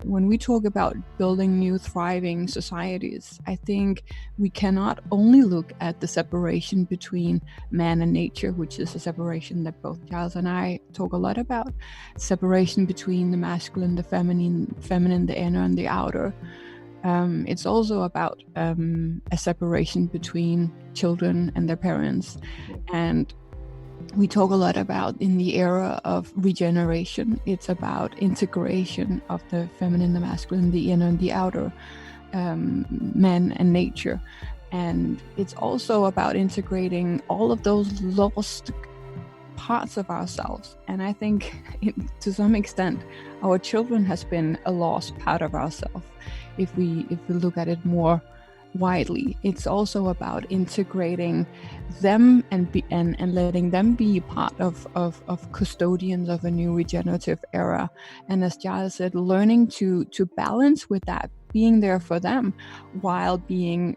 When we talk about building new thriving societies, I think we cannot only look at the separation between man and nature, which is a separation that both Giles and I talk a lot about, separation between the masculine, the feminine, the inner and the outer. It's also about a separation between children and their parents. And we talk a lot about, in the era of regeneration, it's about integration of the feminine, the masculine, the inner and the outer, man and nature. And it's also about integrating all of those lost parts of ourselves. And I think to some extent, our children has been a lost part of ourselves. If we look at it more widely, it's also about integrating them and letting them be part of custodians of a new regenerative era. And as Giles said, learning to balance with that, being there for them while being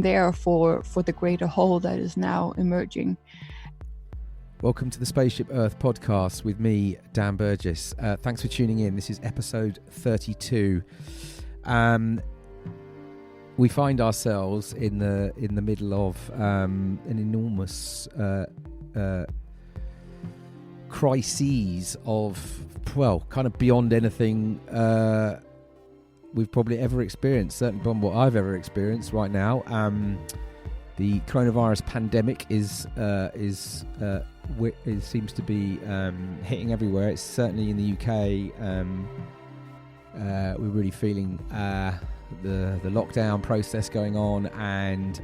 there for the greater whole that is now emerging. Welcome to the Spaceship Earth podcast with me, Dan Burgess. Thanks for tuning in. This is episode 32. We find ourselves in the middle of an enormous crises of, kind of beyond anything we've probably ever experienced, certainly beyond what I've ever experienced right now. The coronavirus pandemic is it seems to be hitting everywhere. It's certainly in the UK. We're really feeling the lockdown process going on, and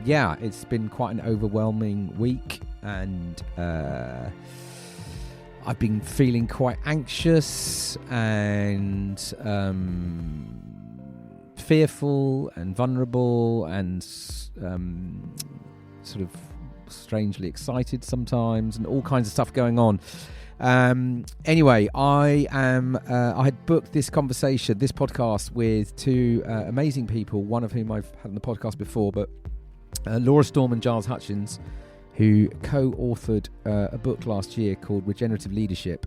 it's been quite an overwhelming week, and I've been feeling quite anxious and fearful and vulnerable and sort of strangely excited sometimes, and all kinds of stuff going on. Anyway, I had booked this podcast with two amazing people, one of whom I've had on the podcast before, but Laura Storm and Giles Hutchins, who co-authored a book last year called Regenerative Leadership,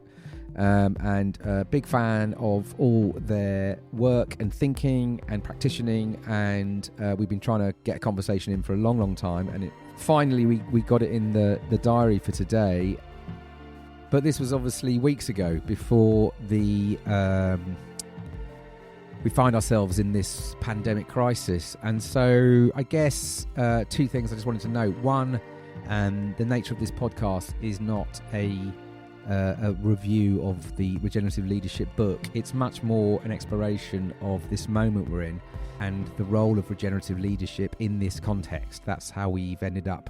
and a big fan of all their work and thinking and practicing, and we've been trying to get a conversation in for a long time, and finally we got it in the diary for today. But this was obviously weeks ago, before we find ourselves in this pandemic crisis. And so I guess two things I just wanted to note. One, the nature of this podcast is not a review of the Regenerative Leadership book. It's much more an exploration of this moment we're in and the role of regenerative leadership in this context. That's how we've ended up.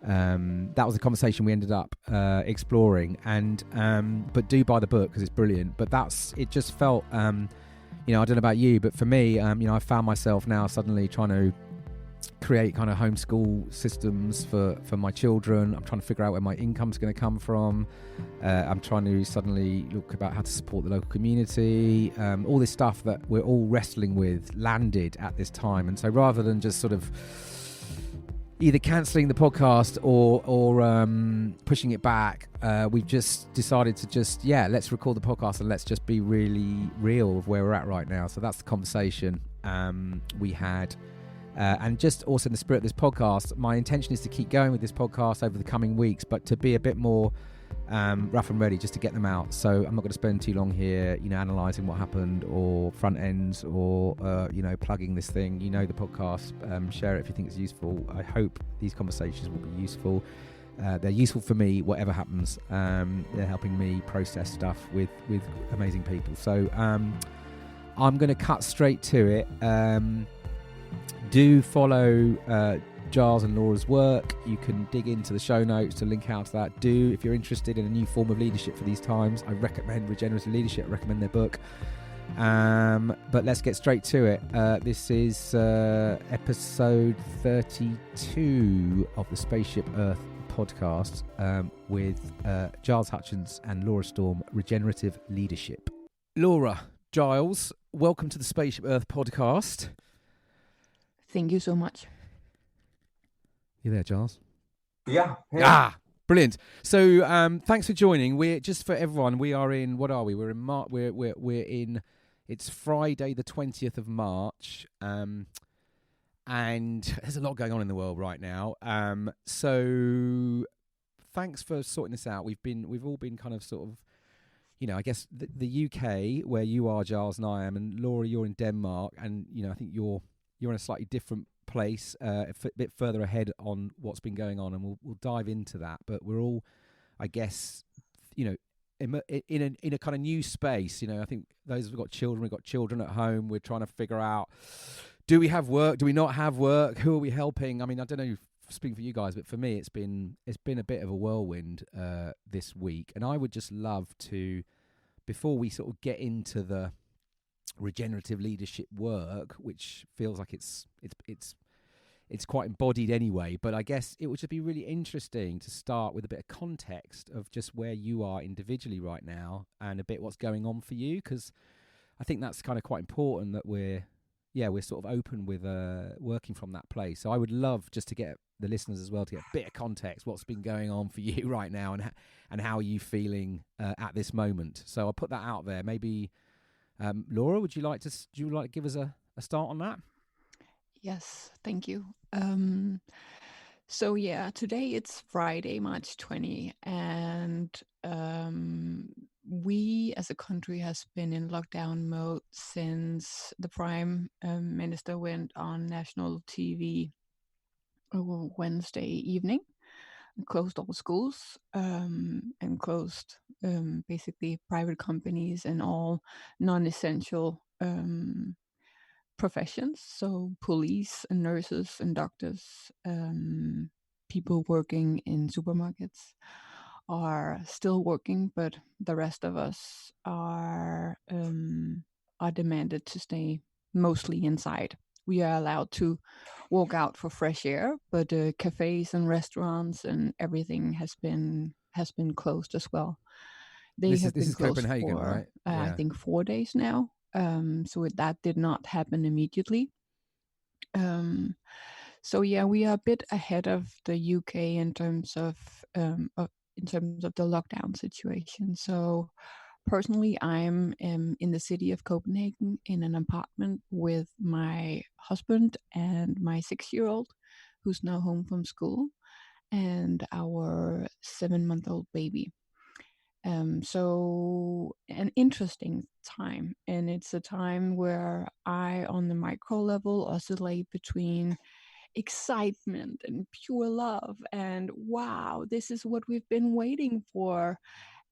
That was a conversation we ended up exploring, and but do buy the book because it's brilliant. But it just felt, I don't know about you, but for me, I found myself now suddenly trying to create kind of homeschool systems for my children. I'm trying to figure out where my income's going to come from. I'm trying to suddenly look about how to support the local community. All this stuff that we're all wrestling with landed at this time, and so rather than just sort of either cancelling the podcast or pushing it back, we've just decided to let's record the podcast and let's just be really real of where we're at right now. So that's the conversation we had. And just also in the spirit of this podcast, my intention is to keep going with this podcast over the coming weeks, but to be a bit more rough and ready, just to get them out. So I'm not going to spend too long here, analysing what happened or front ends or, plugging this thing. The podcast, share it if you think it's useful. I hope these conversations will be useful. They're useful for me, whatever happens. They're helping me process stuff with amazing people. So I'm going to cut straight to it. Do follow Giles and Laura's work. You can dig into the show notes to link out to that. If you're interested in a new form of leadership for these times, I recommend Regenerative Leadership. I recommend their book. But let's get straight to it. This is episode 32 of the Spaceship Earth podcast with Giles Hutchins and Laura Storm, Regenerative Leadership. Laura, Giles, welcome to the Spaceship Earth podcast. Thank you so much. You there, Giles? Yeah. Hey. Brilliant. So thanks for joining. We're just for everyone. We are in. What are we? We're in March. We're in. It's Friday, the 20th of March. And there's a lot going on in the world right now. So thanks for sorting this out. We've all been kind of sort of, I guess the UK, where you are, Giles, and I am, and Laura, you're in Denmark, and I think you're in a slightly different place, a bit further ahead on what's been going on, and we'll dive into that. But we're all, I guess, in a kind of new space. I think those who've got children, we've got children at home. We're trying to figure out: do we have work? Do we not have work? Who are we helping? I mean, I don't know. Speaking for you guys, but for me, it's been a bit of a whirlwind this week, and I would just love to, before we sort of get into the regenerative leadership work, which feels like it's quite embodied anyway, but I guess it would just be really interesting to start with a bit of context of just where you are individually right now and a bit what's going on for you, because I think that's kind of quite important that we're sort of open with working from that place. So I would love just to get the listeners as well to get a bit of context, what's been going on for you right now, and how are you feeling at this moment. So I'll put that out there. Maybe Laura, would you like to give us a start on that? Yes, thank you. So yeah, today it's Friday, March 20, and we as a country has been in lockdown mode since the Prime Minister went on national TV Wednesday evening, and closed all schools, and closed basically private companies and all non-essential professions. So police and nurses and doctors, people working in supermarkets are still working, but the rest of us are demanded to stay mostly inside. We are allowed to walk out for fresh air, but cafes and restaurants and everything has been closed as well. This is closed Copenhagen, for right? I think 4 days now. So that did not happen immediately. So yeah, we are a bit ahead of the UK in terms of the lockdown situation. So personally, I'm in the city of Copenhagen in an apartment with my husband and my 6-year-old, who's now home from school, and our 7-month-old baby. So an interesting time, and it's a time where I, on the micro level, oscillate between excitement and pure love and wow, this is what we've been waiting for,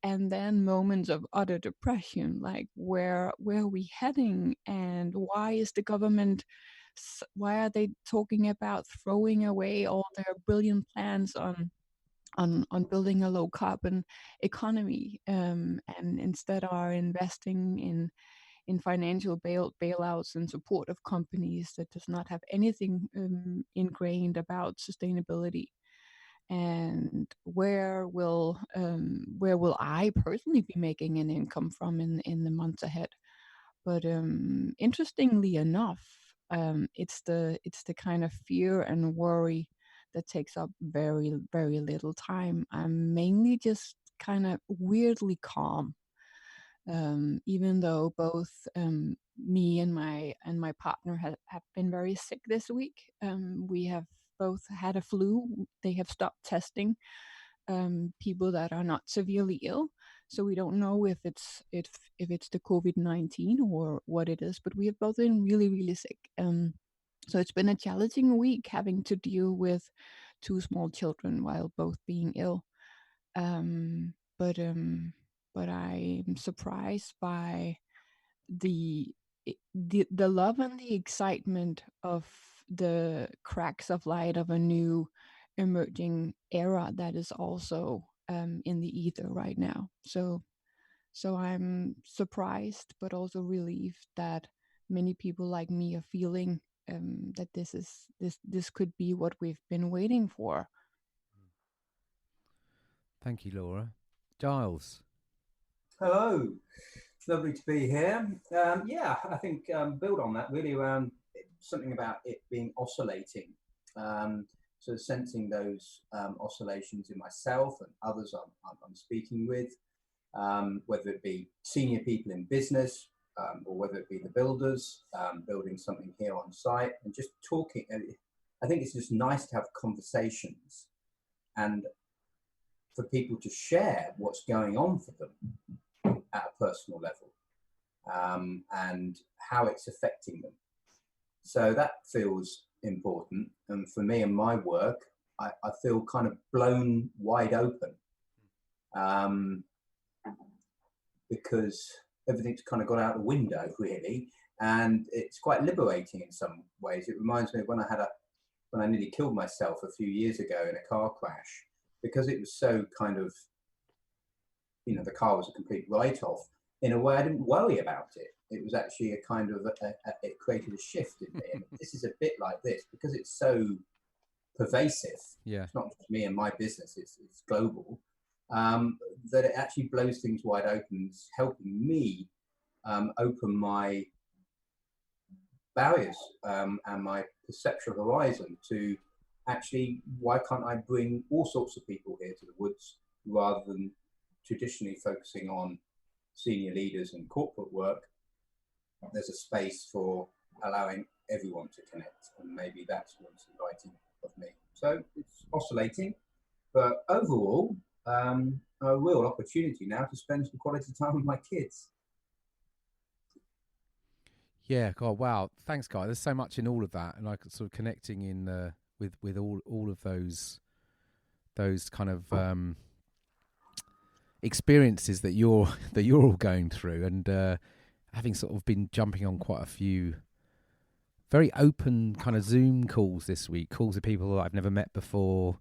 and then moments of utter depression, like where are we heading, and why are they talking about throwing away all their brilliant plans on building a low carbon economy, and instead are investing in financial bailouts and support of companies that does not have anything ingrained about sustainability. And where will I personally be making an income from in the months ahead? But interestingly enough, it's the kind of fear and worry that takes up very, very little time. I'm mainly just kind of weirdly calm, even though both me and my partner have been very sick this week. We have both had a flu. They have stopped testing people that are not severely ill, so we don't know if it's the COVID-19 or what it is. But we have both been really, really sick. So it's been a challenging week having to deal with 2 small children while both being ill. Um, but I'm surprised by the the love and the excitement of the cracks of light of a new emerging era that is also in the ether right now. So I'm surprised, but also relieved that many people like me are feeling that this could be what we've been waiting for. Thank you, Laura. Giles. Hello, it's lovely to be here. I think build on that really around something about it being oscillating. So sensing those oscillations in myself and others I'm speaking with, whether it be senior people in business, or whether it be the builders, building something here on site, and just talking. I think it's just nice to have conversations and for people to share what's going on for them at a personal level, and how it's affecting them. So that feels important. And for me and my work, I feel kind of blown wide open, because everything's kind of gone out the window, really. And it's quite liberating in some ways. It reminds me of when I nearly killed myself a few years ago in a car crash, because it was so kind of, the car was a complete write-off. In a way, I didn't worry about it. It was actually a kind of, it created a shift in me. And this is a bit like this, because it's so pervasive. Yeah. It's not just me and my business, it's global, that it actually blows things wide open. It's helping me open my barriers and my perceptual horizon to actually, why can't I bring all sorts of people here to the woods rather than traditionally focusing on senior leaders and corporate work? There's a space for allowing everyone to connect, and maybe that's what's inviting of me. So it's oscillating, but overall, a real opportunity now to spend some quality time with my kids. Yeah, God, wow. Thanks, Guy. There's so much in all of that, and like sort of connecting in with all of those kind of experiences that you're all going through, and having sort of been jumping on quite a few very open kind of Zoom calls this week, calls with people that I've never met before.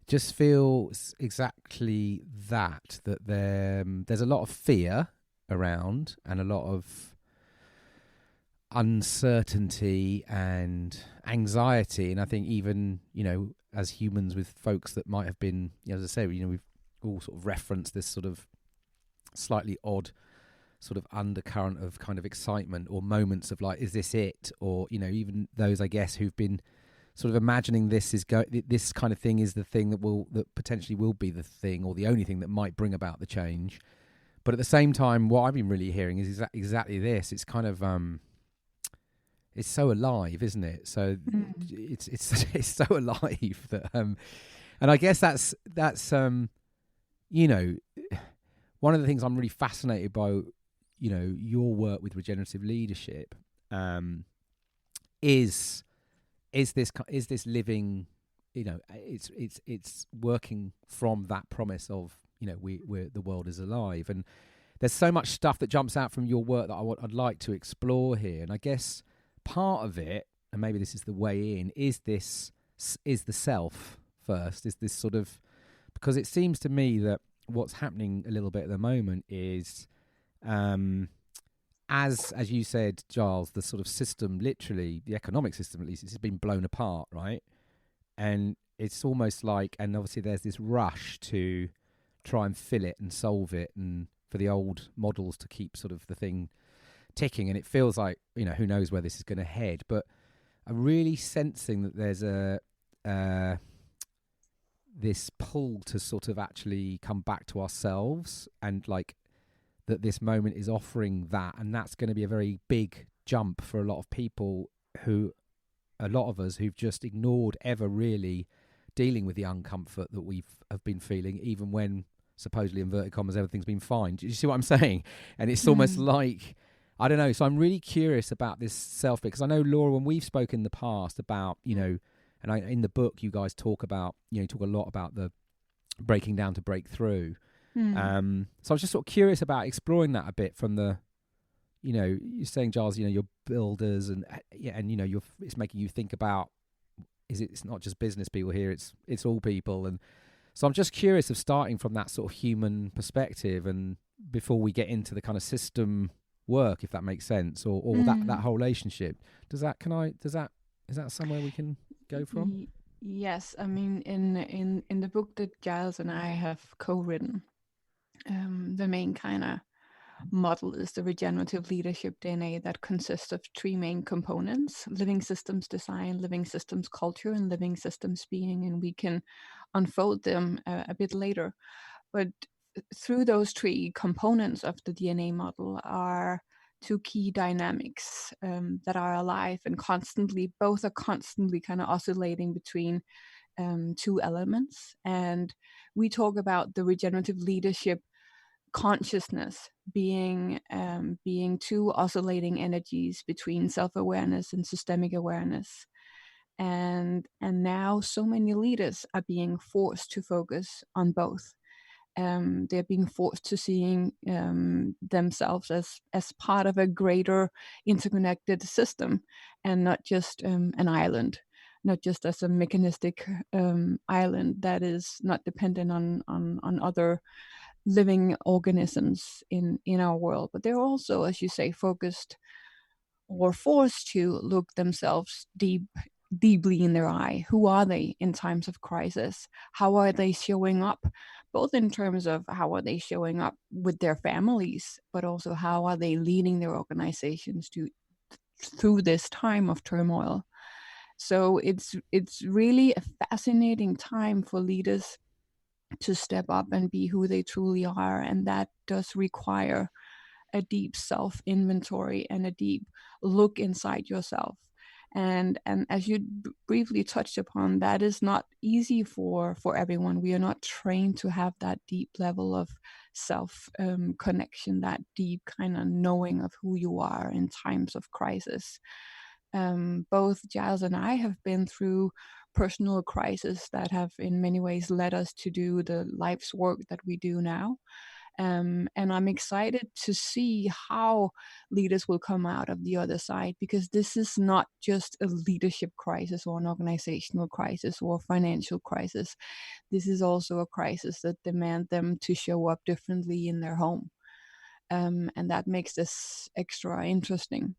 Just feels exactly that there's a lot of fear around and a lot of uncertainty and anxiety, and I think even as humans, with folks that might have been, as I say, we've all sort of referenced this sort of slightly odd sort of undercurrent of kind of excitement or moments of like, is this it? Or even those, I guess, who've been sort of imagining this kind of thing is the thing that potentially will be the thing or the only thing that might bring about the change. But at the same time, what I've been really hearing is exactly this. It's kind of it's so alive, isn't it? So it's so alive that and I guess that's one of the things I'm really fascinated by, your work with regenerative leadership, is this living, it's working from that promise of, we're the world is alive. And there's so much stuff that jumps out from your work that I'd like to explore here. And I guess part of it, and maybe this is the way in, is the self first, is this sort of, because it seems to me that what's happening a little bit at the moment is, as you said, Giles, the sort of system, literally the economic system at least, it's been blown apart, right? And it's almost like, and obviously there's this rush to try and fill it and solve it, and for the old models to keep sort of the thing ticking. And it feels like, who knows where this is going to head, but I'm really sensing that there's this pull to sort of actually come back to ourselves, and like that this moment is offering that, and that's going to be a very big jump for a lot of people, a lot of us who've just ignored ever really dealing with the uncomfort that have been feeling, even when supposedly, inverted commas, everything's been fine. Do you see what I'm saying? And it's almost like, I don't know. So I'm really curious about this self, because I know, Laura, when we've spoken in the past about, and in the book you guys talk about, you talk a lot about the breaking down to break through. So I was just sort of curious about exploring that a bit from the, you're saying, Giles, you're builders, and it's making you think about, it's not just business people here, it's all people. And so I'm just curious of starting from that sort of human perspective, and before we get into the kind of system work, if that makes sense, or that whole relationship. Is that somewhere we can go from? Yes, I mean, in the book that Giles and I have co-written, the main kind of model is the regenerative leadership DNA that consists of three main components: living systems design, living systems culture, and living systems being. And we can unfold them a bit later. But through those three components of the DNA model are two key dynamics that are alive and both are constantly kind of oscillating between two elements. And we talk about the regenerative leadership consciousness being two oscillating energies between self-awareness and systemic awareness. And now so many leaders are being forced to focus on both. They're being forced to seeing themselves as part of a greater interconnected system, and not just an island, not just as a mechanistic island that is not dependent on other living organisms in our world. But they're also, as you say, focused or forced to look themselves deeply in their eye. Who are they in times of crisis? How are they showing up, both in terms of how are they showing up with their families, but also how are they leading their organizations through this time of turmoil. So it's really a fascinating time for leaders to step up and be who they truly are, and that does require a deep self-inventory and a deep look inside yourself. And as you briefly touched upon, that is not easy for everyone. We are not trained to have that deep level of self connection, that deep kind of knowing of who you are in times of crisis. Both Giles and I have been through personal crises that have in many ways led us to do the life's work that we do now. And I'm excited to see how leaders will come out of the other side, because this is not just a leadership crisis or an organizational crisis or financial crisis. This is also a crisis that demands them to show up differently in their home. And that makes this extra interesting.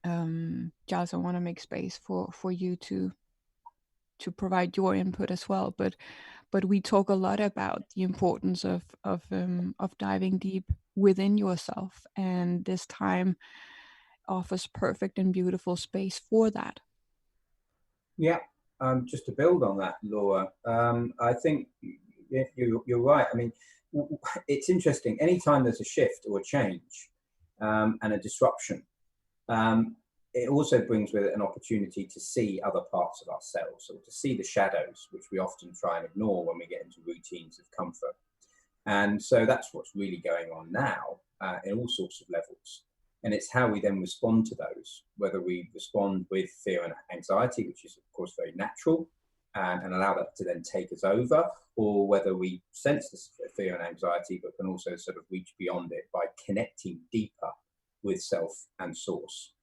Giles, I want to make space for you to provide your input as well, but we talk a lot about the importance of diving deep within yourself, and this time offers perfect and beautiful space for that. Yeah, just to build on that, Laura, I think you're right. I mean, it's interesting. Anytime there's a shift or a change and a disruption, it also brings with it an opportunity to see other parts of ourselves, or to see the shadows, which we often try and ignore when we get into routines of comfort. And so that's what's really going on now in all sorts of levels. And it's how we then respond to those, whether we respond with fear and anxiety, which is, of course, very natural, and allow that to then take us over, or whether we sense this fear and anxiety, but can also sort of reach beyond it by connecting deeper with self and source.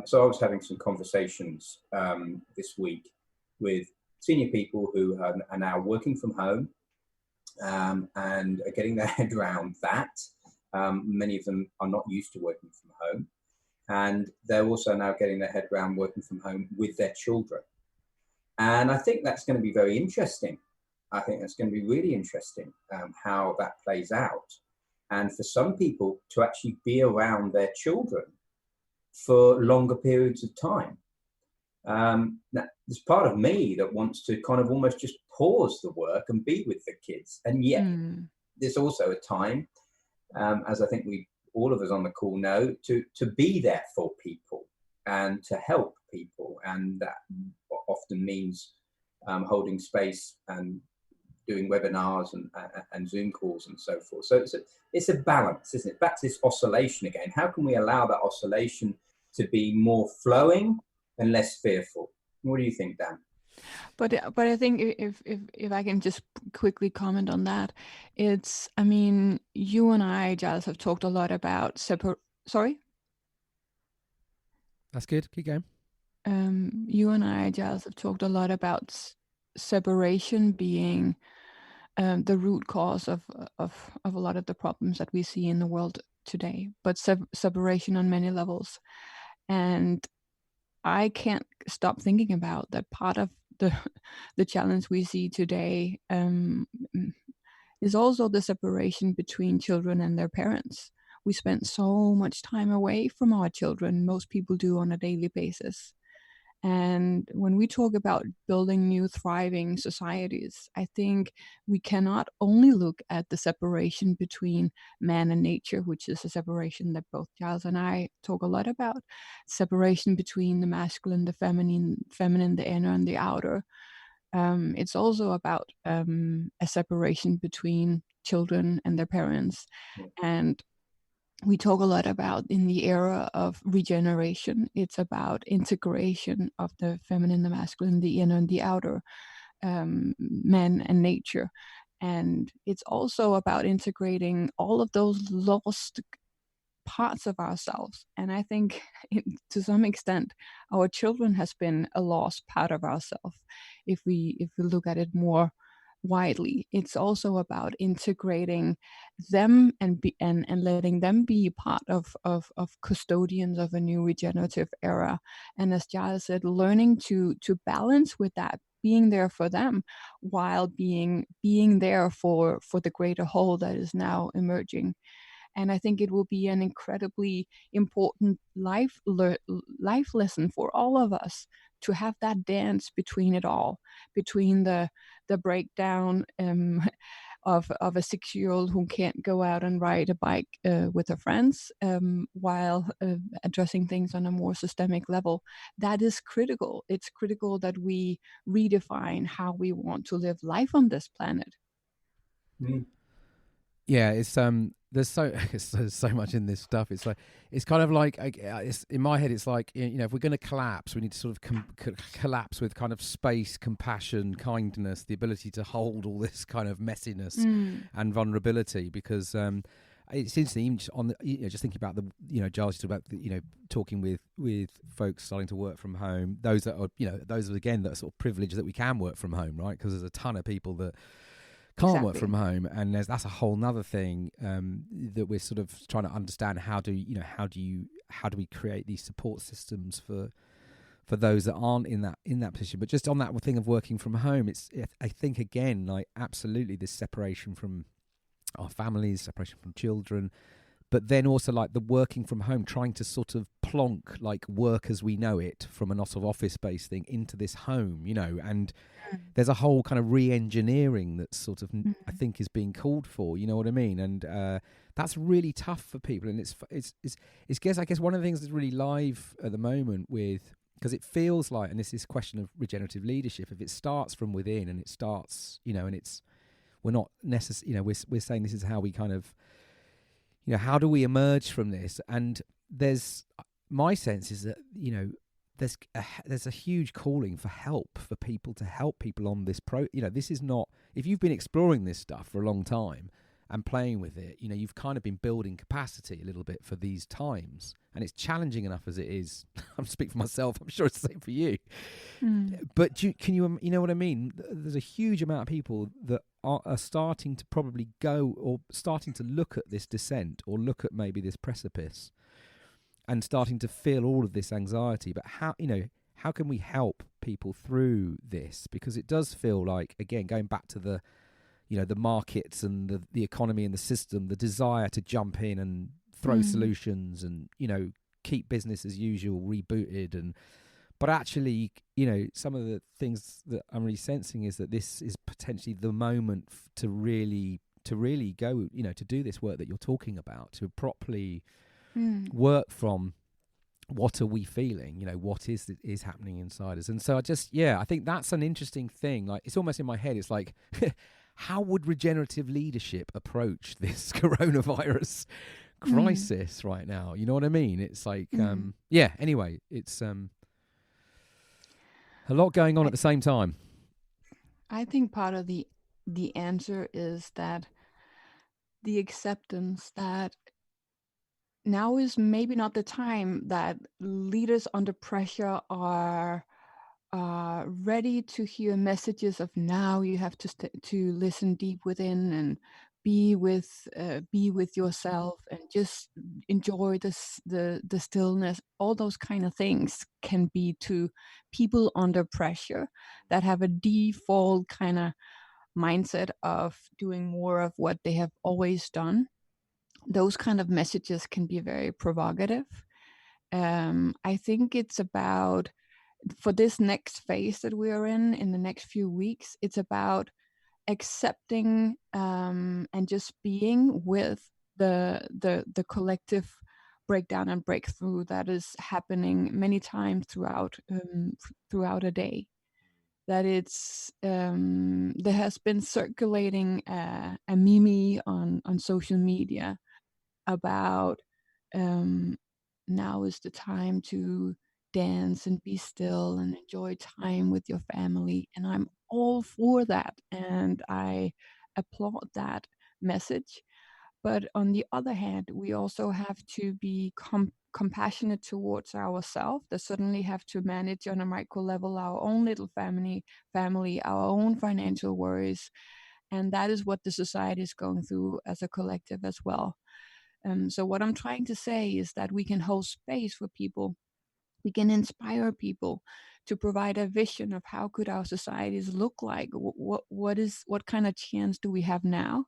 So I was having some conversations this week with senior people who are now working from home and are getting their head around that. Many of them are not used to working from home, and they're also now getting their head around working from home with their children. And I think that's going to be very interesting. I think that's going to be really interesting how that plays out. And for some people to actually be around their children for longer periods of time. Now, there's part of me that wants to kind of almost just pause the work and be with the kids. And yet there's also a time, as I think all of us on the call know, to be there for people and to help people. And that often means holding space and doing webinars and Zoom calls and so forth. So it's a balance, isn't it? Back to this oscillation again. How can we allow that oscillation to be more flowing and less fearful? What do you think, Dan? But I think if I can just quickly comment on that, it's, I mean, you and I, Giles, have talked a lot about Sorry? That's good. Keep going. You and I, Giles, have talked a lot about separation being the root cause of a lot of the problems that we see in the world today, but separation on many levels. And I can't stop thinking about that. Part of the challenge we see today is also the separation between children and their parents, we spend so much time away from our children. Most people do on a daily basis. And when we talk about building new thriving societies, I think we cannot only look at the separation between man and nature, which is a separation that both Giles and I talk a lot about, separation between the masculine, the feminine, the inner and the outer. It's also about a separation between children and their parents. And we talk a lot about in the era of regeneration, it's about integration of the feminine, the masculine, the inner and the outer, man and nature. And it's also about integrating all of those lost parts of ourselves. And I think to some extent, our children has been a lost part of ourselves. If we look at it more widely, it's also about integrating them and letting them be part of custodians of a new regenerative era. And as Giles said, learning to balance with that, being there for them while being there for the greater whole that is now emerging. And I think it will be an incredibly important life lesson for all of us to have that dance between it all, between the breakdown of a 6-year-old who can't go out and ride a bike with her friends, while addressing things on a more systemic level. That is critical. It's critical that we redefine how we want to live life on this planet. Yeah, it's there's so much in this stuff. It's like, it's kind of like, it's in my head, it's like, you know, if we're going to collapse, we need to sort of collapse with kind of space, compassion, kindness, the ability to hold all this kind of messiness and vulnerability, because it's interesting, even just on the, you know, just thinking about the, you know, Giles talked about the, you know, talking with folks starting to work from home, those that are, you know, those again that are sort of privileged that we can work from home, right? Because there's a ton of people that can't work from home, and that's a whole nother thing that we're sort of trying to understand. How do we create these support systems for those that aren't in that position? But just on that thing of working from home, I think again, like, absolutely this separation from our families, separation from children, but then also like the working from home, trying to sort of plonk like work as we know it from a sort of office-based thing into this home, you know, and there's a whole kind of re-engineering that's sort of, I think, is being called for, you know what I mean? And that's really tough for people. And it's I guess one of the things that's really live at the moment because it feels like, and this is a question of regenerative leadership, if it starts from within and it starts, you know, and we're not necessarily, you know, we're saying this is how we kind of, you know, how do we emerge from this? And my sense is that, you know, there's a huge calling for help, for people to help people on this you know, this is not, if you've been exploring this stuff for a long time and playing with it, you know, you've kind of been building capacity a little bit for these times, and it's challenging enough as it is. I'm speaking for myself, I'm sure it's the same for you. But can you know what I mean? There's a huge amount of people that are starting to probably go, or starting to look at this descent, or look at maybe this precipice, and starting to feel all of this anxiety. But how can we help people through this? Because it does feel like, again, going back to the, you know, the markets and the economy and the system, the desire to jump in and throw solutions and, you know, keep business as usual rebooted. But actually, you know, some of the things that I'm really sensing is that this is potentially the moment to really go, you know, to do this work that you're talking about, to properly work from what are we feeling, you know, what is happening inside us. And so I think that's an interesting thing. Like, it's almost in my head, it's like, how would regenerative leadership approach this coronavirus crisis right now? You know what I mean? It's like, anyway, it's a lot going on at the same time. I think part of the answer is that the acceptance that now is maybe not the time that leaders under pressure are ready to hear messages of, now you have to listen deep within and be with yourself and just enjoy the stillness. All those kind of things can be to people under pressure that have a default kind of mindset of doing more of what they have always done, those kind of messages can be very provocative. I think it's about, for this next phase that we are in the next few weeks, it's about accepting and just being with the collective breakdown and breakthrough that is happening many times throughout a day. That it's there has been circulating a meme on social media about now is the time to dance and be still and enjoy time with your family. And I'm all for that. And I applaud that message. But on the other hand, we also have to be compassionate towards ourselves. That certainly have to manage on a micro level our own little family, our own financial worries. And that is what the society is going through as a collective as well. So what I'm trying to say is that we can hold space for people. We can inspire people to provide a vision of how could our societies look like. What kind of chance do we have now?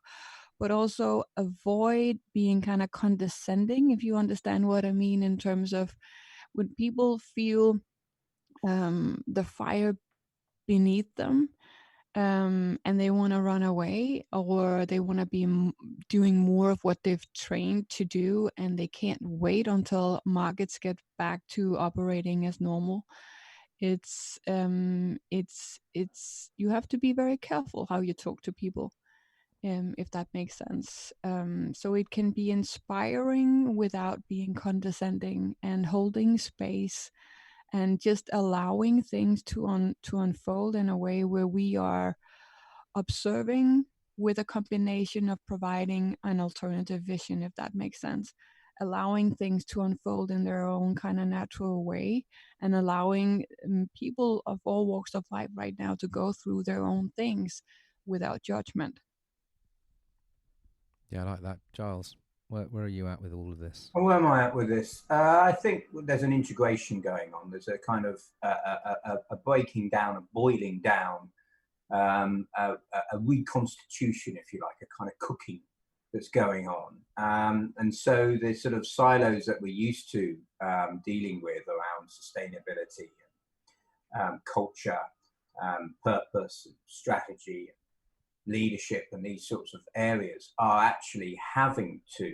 But also avoid being kind of condescending, if you understand what I mean, in terms of when people feel the fire beneath them, and they want to run away, or they want to be doing more of what they've trained to do, and they can't wait until markets get back to operating as normal. It's you have to be very careful how you talk to people, if that makes sense. So it can be inspiring without being condescending, and holding space and just allowing things to unfold in a way where we are observing with a combination of providing an alternative vision, if that makes sense. Allowing things to unfold in their own kind of natural way, and allowing people of all walks of life right now to go through their own things without judgment. Yeah, I like that. Giles, where are you at with all of this? Well, where am I at with this? I think there's an integration going on. There's a kind of a breaking down, a boiling down, a reconstitution, if you like, a kind of cooking that's going on. And so the sort of silos that we're used to dealing with around sustainability, culture, purpose, strategy, leadership, and these sorts of areas are actually having to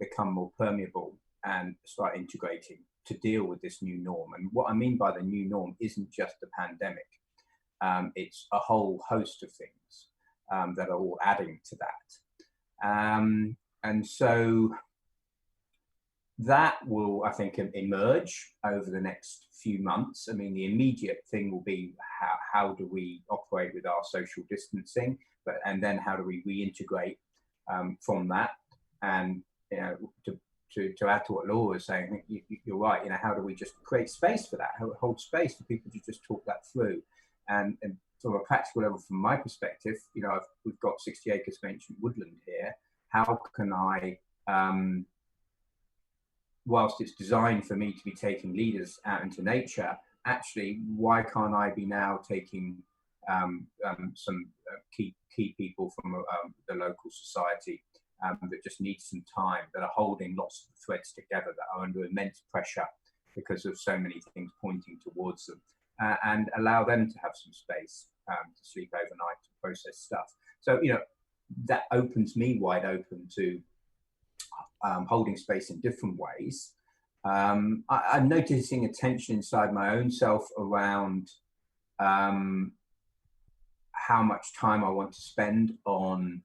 become more permeable and start integrating to deal with this new norm. And what I mean by the new norm isn't just the pandemic. It's a whole host of things that are all adding to that. And so that will, I think, emerge over the next few months. I mean, the immediate thing will be how do we operate with our social distancing, and then how do we reintegrate from that? And to add to what Laura was saying, I think you're right. How do we just create space for that? Hold space for people to just talk that through. And from a practical level, from my perspective, we've got 60 acres of ancient woodland here. How can I, whilst it's designed for me to be taking leaders out into nature, actually, why can't I be now taking some key people from the local society that just need some time, that are holding lots of threads together, that are under immense pressure because of so many things pointing towards them, and allow them to have some space to sleep overnight, to process stuff. So, that opens me wide open to holding space in different ways. I'm noticing a tension inside my own self around how much time I want to spend on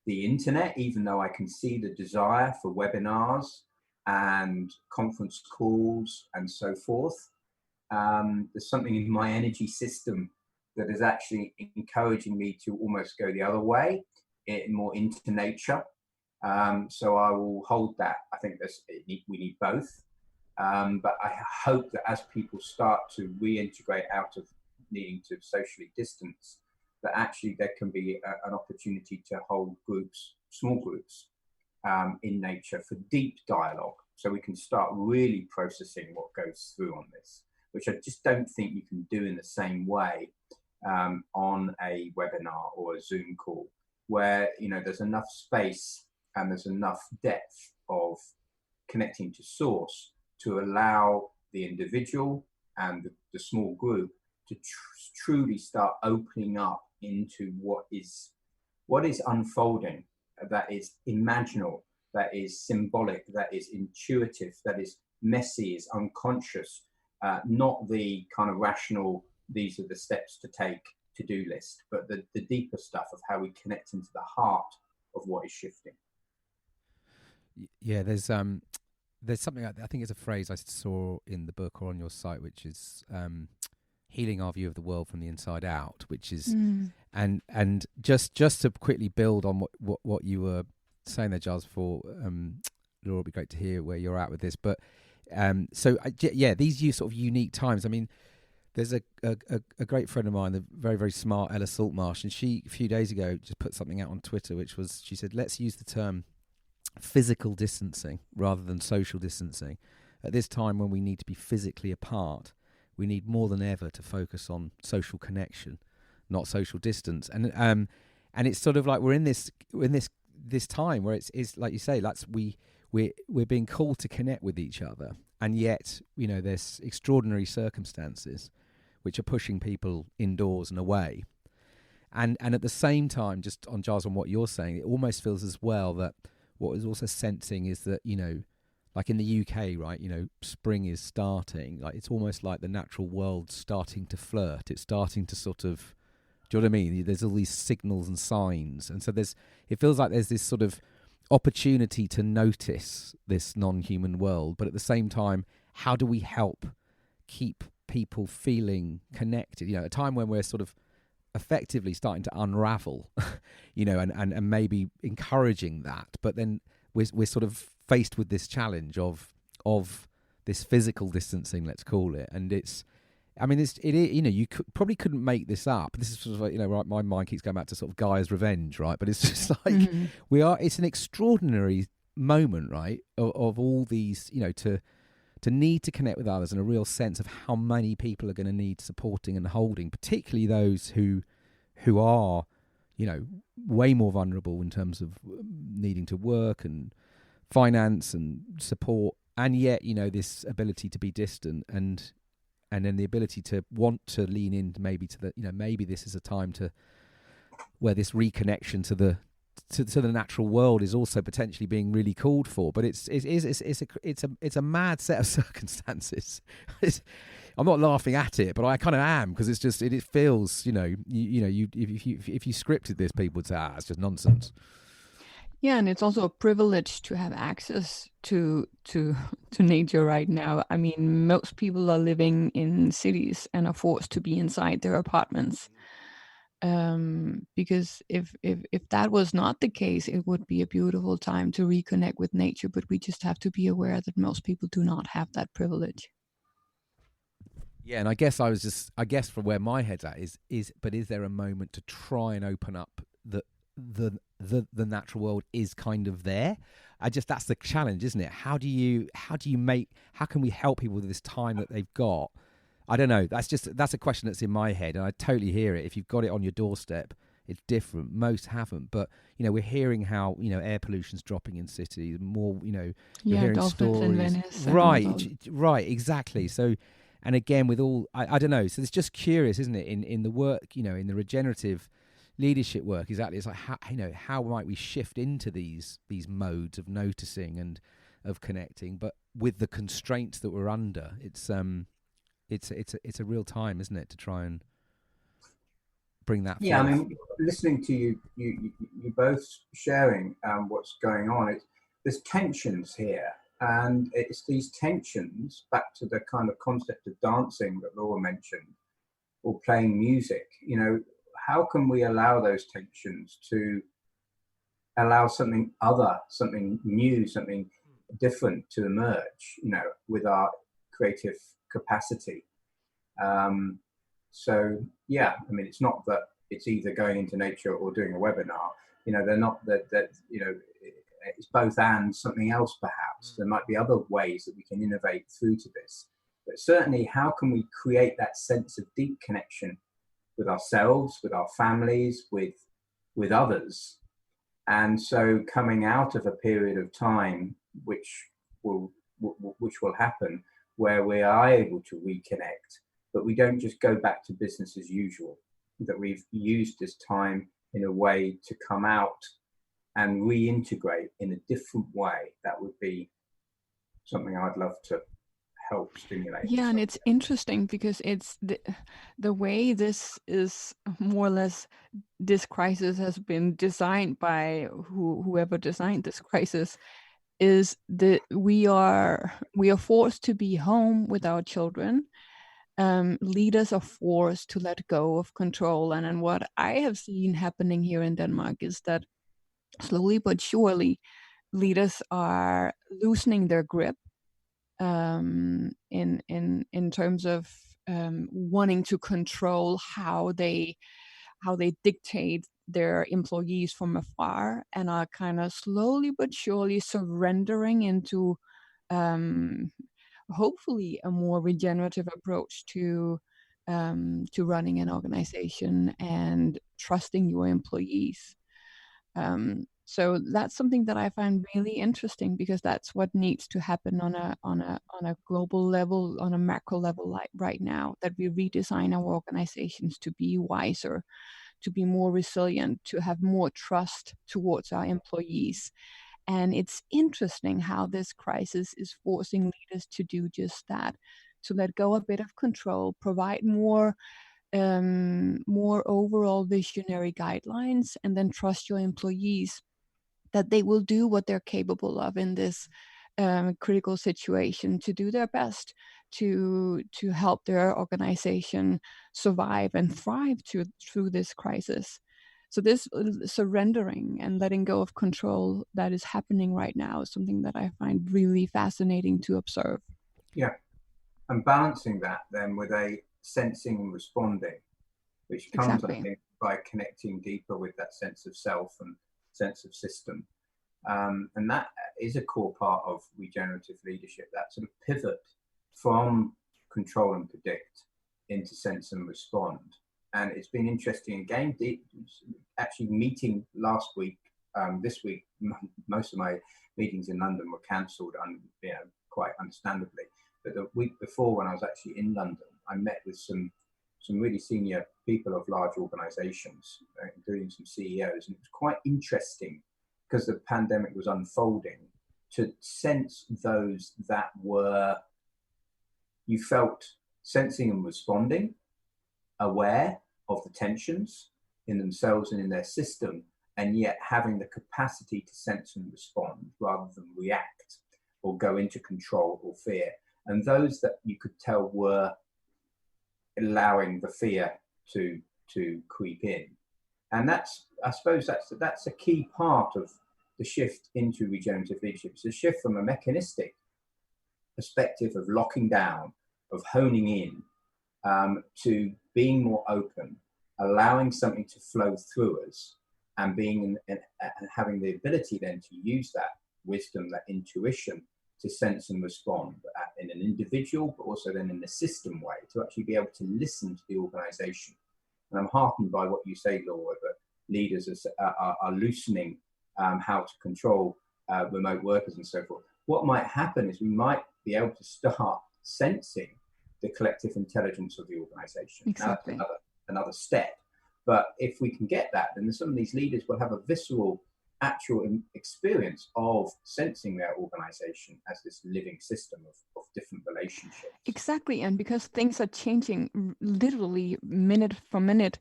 the internet, even though I can see the desire for webinars and conference calls and so forth. There's something in my energy system that is actually encouraging me to almost go the other way, more into nature. So I will hold that. I think we need both. But I hope that as people start to reintegrate out of needing to socially distance, that actually there can be an opportunity to hold groups, small groups, in nature for deep dialogue, so we can start really processing what goes through on this, which I just don't think you can do in the same way on a webinar or a Zoom call, where there's enough space and there's enough depth of connecting to source to allow the individual and the small group to truly start opening up into what is unfolding, that is imaginal, that is symbolic, that is intuitive, that is messy, is unconscious, not the kind of rational, these are the steps to take to-do list, but the deeper stuff of how we connect into the heart of what is shifting. Yeah, there's something, I think it's a phrase I saw in the book or on your site, which is healing our view of the world from the inside out, which is and just to quickly build on what you were saying there, Giles, for Laura, it'd be great to hear where you're at with this, but these sort of unique times. I mean, there's a great friend of mine, the very, very smart Ella Saltmarsh, and she a few days ago just put something out on Twitter, which was, she said, let's use the term physical distancing rather than social distancing. At this time when we need to be physically apart, we need more than ever to focus on social connection, not social distance. And it's sort of like we're in this time where it's like you say, we're being called to connect with each other, and yet, you know, there's extraordinary circumstances which are pushing people indoors and away. And at the same time, just on Giles, on what you're saying, it almost feels as well that what is also sensing is that, you know, like in the UK, right, you know, spring is starting. Like, it's almost like the natural world starting to flirt. It's starting to sort of, do you know what I mean? There's all these signals and signs. And so it feels like there's this sort of opportunity to notice this non-human world. But at the same time, how do we help keep people feeling connected? You know, at a time when we're sort of effectively starting to unravel, you know, and maybe encouraging that, but then we're sort of faced with this challenge of this physical distancing, let's call it. And it is, you know, you probably couldn't make this up. This is sort of like, you know, right, my mind keeps going back to sort of Gaia's revenge, right? But it's just like it's an extraordinary moment, right, of all these, you know, to need to connect with others, and a real sense of how many people are going to need supporting and holding, particularly those who are, you know, way more vulnerable in terms of needing to work and finance and support, and yet, you know, this ability to be distant and then the ability to want to lean in maybe to the, you know, maybe this is a time to where this reconnection to the natural world is also potentially being really called for. But it's a mad set of circumstances. I'm not laughing at it, but I kind of am, because it's just it feels, you know, if you scripted this, people would say, it's just nonsense. Yeah, and it's also a privilege to have access to nature right now. I mean, most people are living in cities and are forced to be inside their apartments. Because if that was not the case, it would be a beautiful time to reconnect with nature. But we just have to be aware that most people do not have that privilege. Yeah, and I guess from where my head's at is there a moment to try and open up the natural world is kind of there? That's the challenge, isn't it? How can we help people with this time that they've got? I don't know. That's a question that's in my head, and I totally hear it. If you've got it on your doorstep, it's different. Most haven't, but you know, we're hearing how, you know, air pollution's dropping in cities more. You know, you're hearing stories. In Venice, right, exactly. So, and again, with all, I don't know. So it's just curious, isn't it? In the work, you know, in the regenerative leadership work, exactly. It's like how might we shift into these modes of noticing and of connecting, but with the constraints that we're under. It's a real time, isn't it, to try and bring that forth. I mean, listening to you both sharing what's going on, there's tensions here, and it's these tensions, back to the kind of concept of dancing that Laura mentioned, or playing music. You know, how can we allow those tensions to allow something other, something new, something different to emerge, you know, with our creative capacity? So yeah, I mean, it's not that it's either going into nature or doing a webinar. You know, they're not that you know, it's both and something else perhaps. There might be other ways that we can innovate through to this. But certainly, how can we create that sense of deep connection with ourselves, with our families, with others, And so coming out of a period of time which will happen, where we are able to reconnect, but we don't just go back to business as usual, that we've used this time in a way to come out and reintegrate in a different way. That would be something I'd love to help stimulate. Yeah, and it's interesting because it's the way this is more or less, this crisis has been designed by whoever designed this crisis, is that we are forced to be home with our children. Leaders are forced to let go of control, and what I have seen happening here in Denmark is that slowly but surely leaders are loosening their grip in terms of wanting to control how they dictate their employees from afar, and are kind of slowly but surely surrendering into hopefully a more regenerative approach to running an organization and trusting your employees. So that's something that I find really interesting, because that's what needs to happen on a global level, on a macro level, like right now, that we redesign our organizations to be wiser, to be more resilient, to have more trust towards our employees. And it's interesting how this crisis is forcing leaders to do just that, to let go a bit of control, provide more overall visionary guidelines, and then trust your employees that they will do what they're capable of in this critical situation, to do their best to help their organization survive and thrive through this crisis. So this surrendering and letting go of control that is happening right now is something that I find really fascinating to observe. Yeah, and balancing that then with a sensing and responding, which comes, exactly, I think, by connecting deeper with that sense of self and sense of system. And that is a core part of regenerative leadership, that sort of pivot from control and predict into sense and respond. And it's been interesting, again, actually meeting last week, this week, most of my meetings in London were cancelled, quite understandably. But the week before, when I was actually in London, I met with some really senior people of large organizations, including some CEOs. And it was quite interesting, because the pandemic was unfolding, to sense those that were, you felt, sensing and responding, aware of the tensions in themselves and in their system, and yet having the capacity to sense and respond rather than react or go into control or fear. And those that you could tell were allowing the fear to creep in. And I suppose that's a key part of the shift into regenerative leadership. It's a shift from a mechanistic perspective of locking down, of honing in, to being more open, allowing something to flow through us, and and having the ability then to use that wisdom, that intuition, to sense and respond in an individual, but also then in a system way, to actually be able to listen to the organization. And I'm heartened by what you say, Laura, that leaders are loosening how to control remote workers and so forth. What might happen is we might be able to start sensing the collective intelligence of the organization. Exactly. Now, that's another step. But if we can get that, then some of these leaders will have a visceral, actual experience of sensing their organization as this living system of different relationships. Exactly. And because things are changing literally minute for minute,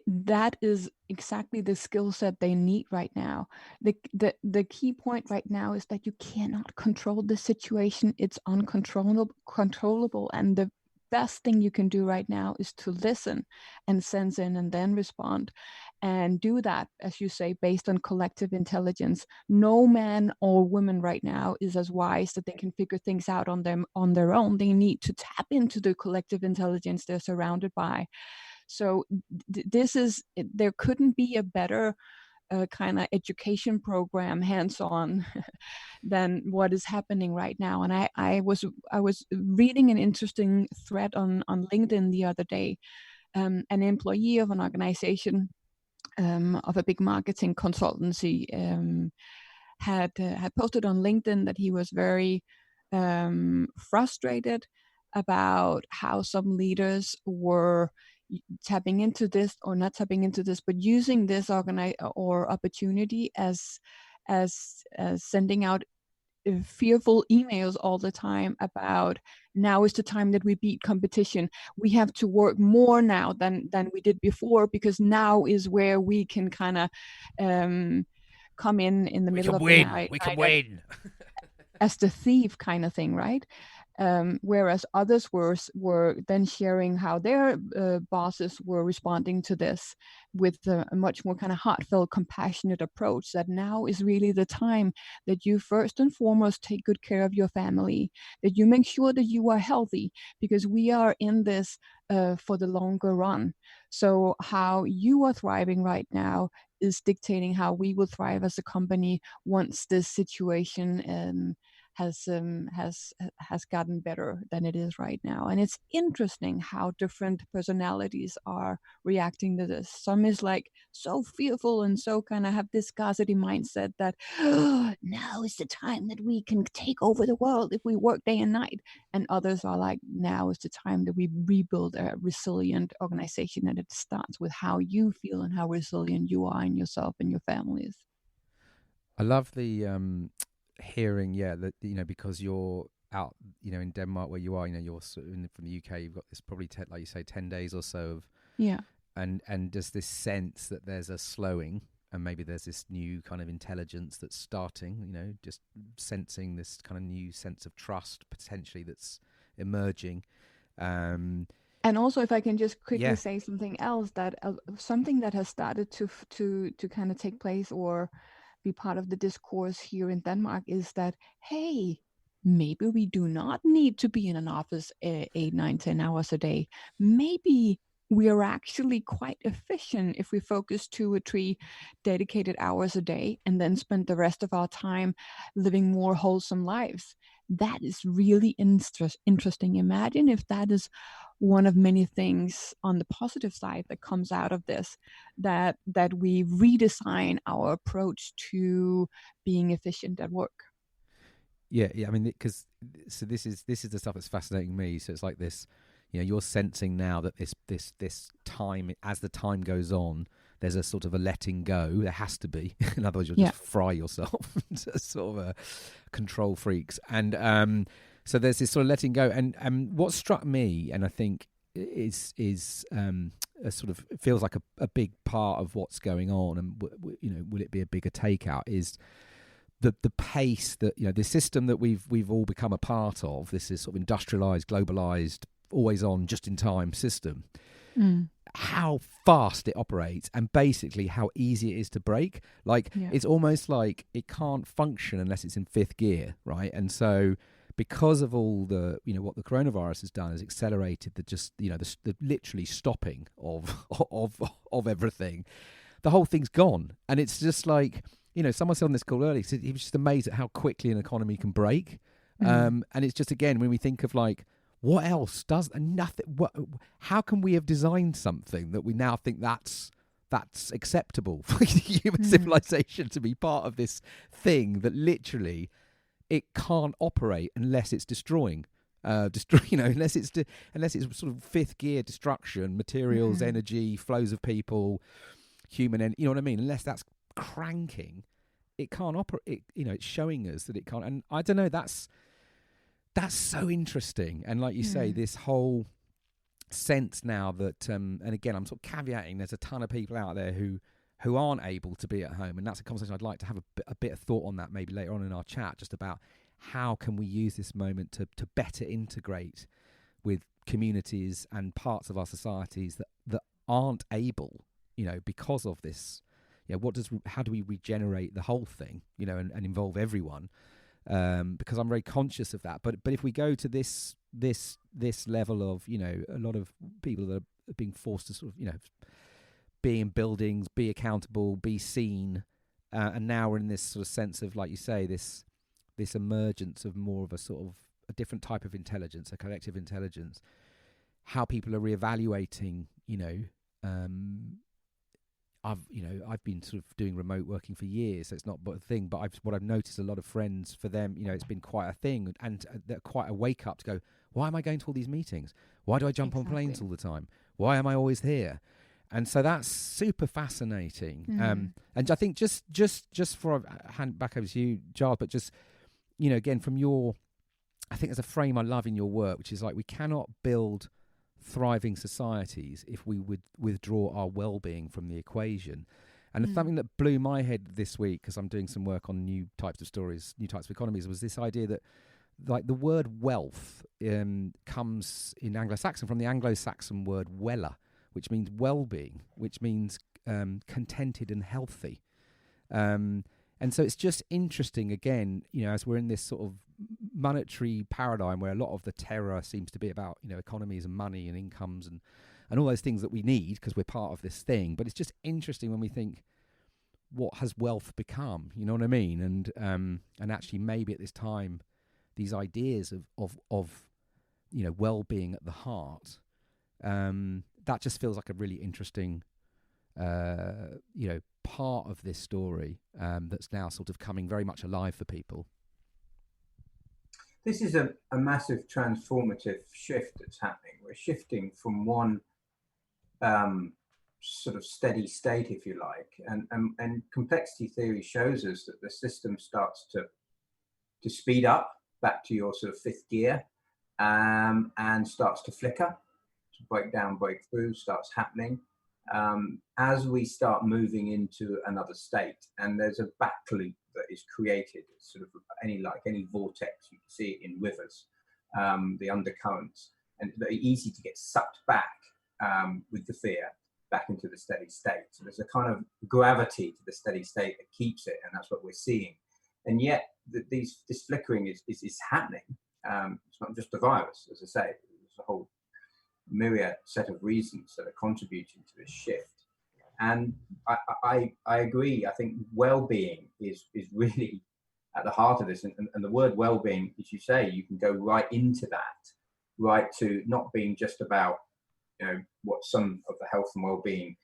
that is exactly the skill set they need right now. The key point right now is that you cannot control the situation. It's uncontrollable. And the best thing you can do right now is to listen and sense in and then respond. And do that, as you say, based on collective intelligence. No man or woman right now is as wise that they can figure things out on their own. They need to tap into the collective intelligence they're surrounded by. So there couldn't be a better kind of education program, hands-on, than what is happening right now. And I was reading an interesting thread on LinkedIn the other day. An employee of an organization of a big marketing consultancy, had posted on LinkedIn that he was very frustrated about how some leaders were tapping into this, or not tapping into this, but using this opportunity as sending out fearful emails all the time about, now is the time that we beat competition. We have to work more now than we did before, because now is where we can kind of come in the middle of the night. We can win. As the thief kind of thing, right? Whereas others were then sharing how their bosses were responding to this with a much more kind of heartfelt, compassionate approach, that now is really the time that you first and foremost take good care of your family, that you make sure that you are healthy, because we are in this for the longer run. So how you are thriving right now is dictating how we will thrive as a company once this situation has gotten better than it is right now. And it's interesting how different personalities are reacting to this. Some is like so fearful and so kind of have this scarcity mindset that now is the time that we can take over the world if we work day and night. And others are like, now is the time that we rebuild a resilient organization, and it starts with how you feel and how resilient you are in yourself and your families. I love the hearing, that because you're out, in Denmark where you are, you're sort of from the UK. You've got this probably like you say 10 days or so of and just this sense that there's a slowing, and maybe there's this new kind of intelligence that's starting. Just sensing this kind of new sense of trust potentially that's emerging. And also, if I can just quickly say something else, that something that has started to kind of take place or be part of the discourse here in Denmark is that, hey, maybe we do not need to be in an office 8, 9, 10 hours a day. Maybe we are actually quite efficient if we focus 2 or 3 dedicated hours a day and then spend the rest of our time living more wholesome lives. That is really interesting. Imagine if that is one of many things on the positive side that comes out of this, that we redesign our approach to being efficient at work. Yeah. I mean, because this is the stuff that's fascinating me. So it's like this, you're sensing now that this time, as the time goes on, there's a sort of a letting go. There has to be. In other words, you'll just fry yourself into sort of a control freaks. And so there's this sort of letting go. And what struck me, and I think is a sort of feels like a big part of what's going on, and will it be a bigger takeout, is the pace that the system that we've all become a part of. This is sort of industrialized, globalized, always on, just in time system. How fast it operates, and basically how easy it is to break. It's almost like it can't function unless it's in 5th gear, right? And so because of all the what the coronavirus has done is accelerated the literally stopping of everything. The whole thing's gone, and it's just like, someone said on this call earlier, he was just amazed at how quickly an economy can break. And it's just, again, when we think of like, what else does nothing? How can we have designed something that we now think that's acceptable for human civilization to be part of this thing that literally it can't operate unless it's destroying, unless it's sort of 5th gear destruction, materials, energy, flows of people, human, you know what I mean? Unless that's cranking, it can't operate. It's showing us that it can't. And I don't know. That's so interesting. And like you say, this whole sense now that, and again, I'm sort of caveating, there's a ton of people out there who aren't able to be at home. And that's a conversation I'd like to have a bit of thought on that maybe later on in our chat, just about how can we use this moment to better integrate with communities and parts of our societies that aren't able, because of this. How do we regenerate the whole thing, and involve everyone? Because I'm very conscious of that. But if we go to this level of, a lot of people that are being forced to sort of, be in buildings, be accountable, be seen, and now we're in this sort of sense of, like you say, this emergence of more of a sort of a different type of intelligence, a collective intelligence, how people are reevaluating, I've been sort of doing remote working for years, so it's not a thing. But what I've noticed, a lot of friends, for them, it's been quite a thing, and they're quite a wake up to go, why am I going to all these meetings? Why do I jump on planes all the time? Why am I always here? And so that's super fascinating. And I think just for I hand back over to you, Giles, but just again from your, I think there's a frame I love in your work, which is like, we cannot build thriving societies if we would withdraw our well-being from the equation. And something that blew my head this week, because I'm doing some work on new types of stories, new types of economies, was this idea that, like, the word wealth comes in Anglo-Saxon from the Anglo-Saxon word wella, which means well-being, which means contented and healthy. And so it's just interesting, again, as we're in this sort of monetary paradigm where a lot of the terror seems to be about, economies and money and incomes and all those things that we need because we're part of this thing. But it's just interesting when we think, what has wealth become? You know what I mean? And actually, maybe at this time, these ideas of well-being at the heart, that just feels like a really interesting part of this story that's now sort of coming very much alive for people. This is a massive transformative shift that's happening. We're shifting from one sort of steady state, if you like, and complexity theory shows us that the system starts to speed up back to your sort of fifth gear, and starts to flicker, to break down, break through, starts happening as we start moving into another state. And there's a back loop that is created, sort of any vortex. You can see it in rivers, the undercurrents, and it's very easy to get sucked back with the fear back into the steady state. So there's a kind of gravity to the steady state that keeps it, and that's what we're seeing. And yet this flickering is happening. It's not just a virus, as I say. There's a whole myriad set of reasons that are contributing to this shift. And I agree. I think well-being is really at the heart of this. And the word well-being, as you say, you can go right into that, right to not being just about, what some of the health and well-being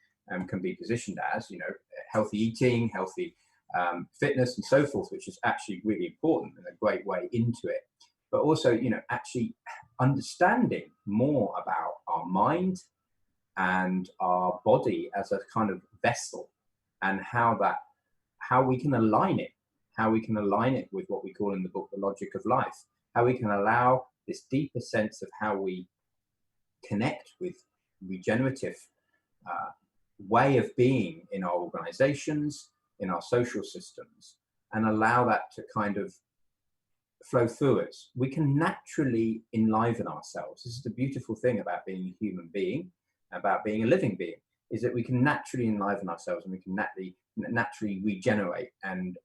can be positioned as, healthy eating, healthy fitness and so forth, which is actually really important and a great way into it. But also, actually understanding more about our mind and our body as a kind of vessel, and how we can align it with what we call in the book the logic of life, how we can allow this deeper sense of how we connect with regenerative way of being in our organizations, in our social systems, and allow that to kind of flow through us. We can naturally enliven ourselves. This is the beautiful thing about being a human being, about being a living being, is that we can naturally enliven ourselves, and we can naturally regenerate and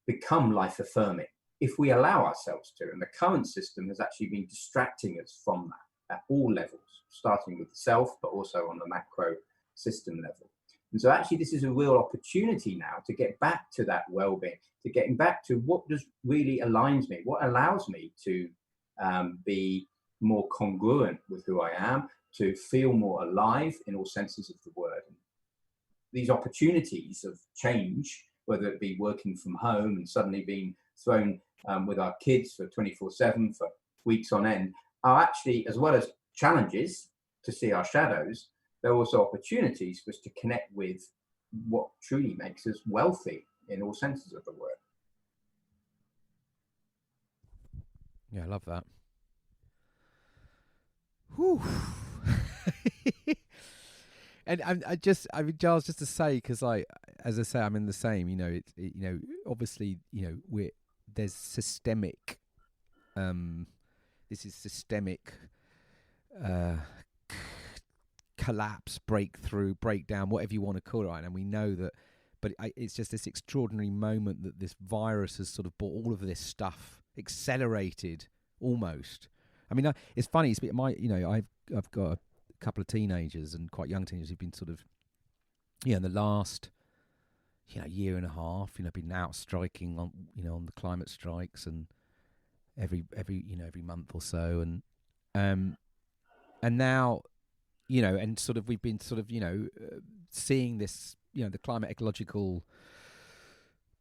become life affirming if we allow ourselves to. And the current system has actually been distracting us from that at all levels, starting with the self, but also on the macro system level. And so actually this is a real opportunity now to get back to that well-being, to getting back to what does really aligns me, what allows me to be more congruent with who I am, to feel more alive in all senses of the word. And these opportunities of change, whether it be working from home and suddenly being thrown with our kids for 24/7 for weeks on end, are actually, as well as challenges to see our shadows, there are also opportunities for us to connect with what truly makes us wealthy in all senses of the word. Yeah, I love that. Whew. And Giles, just to say, because as I say, I'm in the same. Obviously, there's systemic. This is systemic collapse, breakthrough, breakdown, whatever you want to call it, right? And we know that, but it's just this extraordinary moment that this virus has sort of brought all of this stuff accelerated almost. I mean, it's funny. It's I've got a couple of teenagers and quite young teenagers who've been sort of, in the last, year and a half, been out striking on the climate strikes, and every month or so, and now and sort of we've been sort of, seeing this, the climate ecological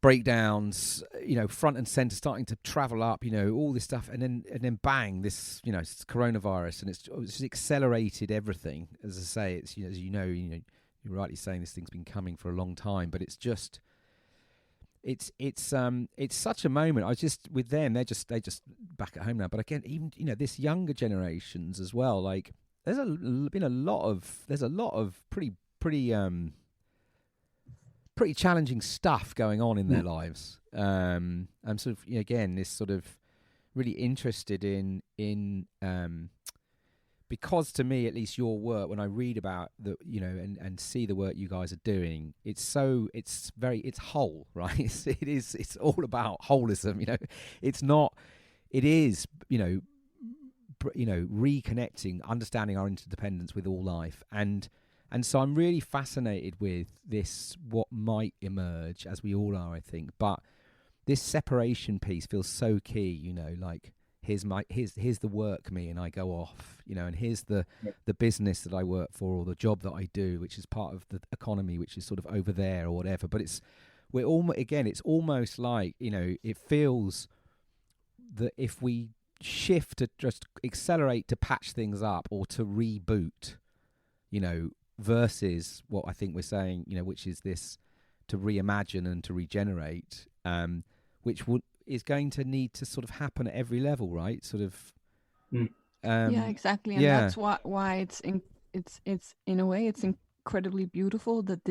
breakdowns, front and center, starting to travel up, all this stuff, and then bang, this, it's coronavirus, and it's accelerated everything. As I say, it's, as you're rightly saying, this thing's been coming for a long time, but it's just, it's such a moment. I just, with them, they just back at home now. But again, even this younger generations as well. Like there's been a lot of pretty challenging stuff going on in their lives. I'm sort of again this sort of really interested in because to me, at least, your work, when I read about the, and see the work you guys are doing, it's whole, right? It's all about holism, it is, reconnecting, understanding our interdependence with all life. And so I'm really fascinated with this, what might emerge, as we all are, I think. But this separation piece feels so key, like, here's the work me, and I go off, and here's the business that I work for, or the job that I do, which is part of the economy, which is sort of over there or whatever. But it's almost like, it feels that if we shift to just accelerate to patch things up or to reboot, versus what I think we're saying, which is this to reimagine and to regenerate, which is going to need to sort of happen at every level, right? Sort of. Yeah, exactly, and that's why it's in a way it's incredibly beautiful that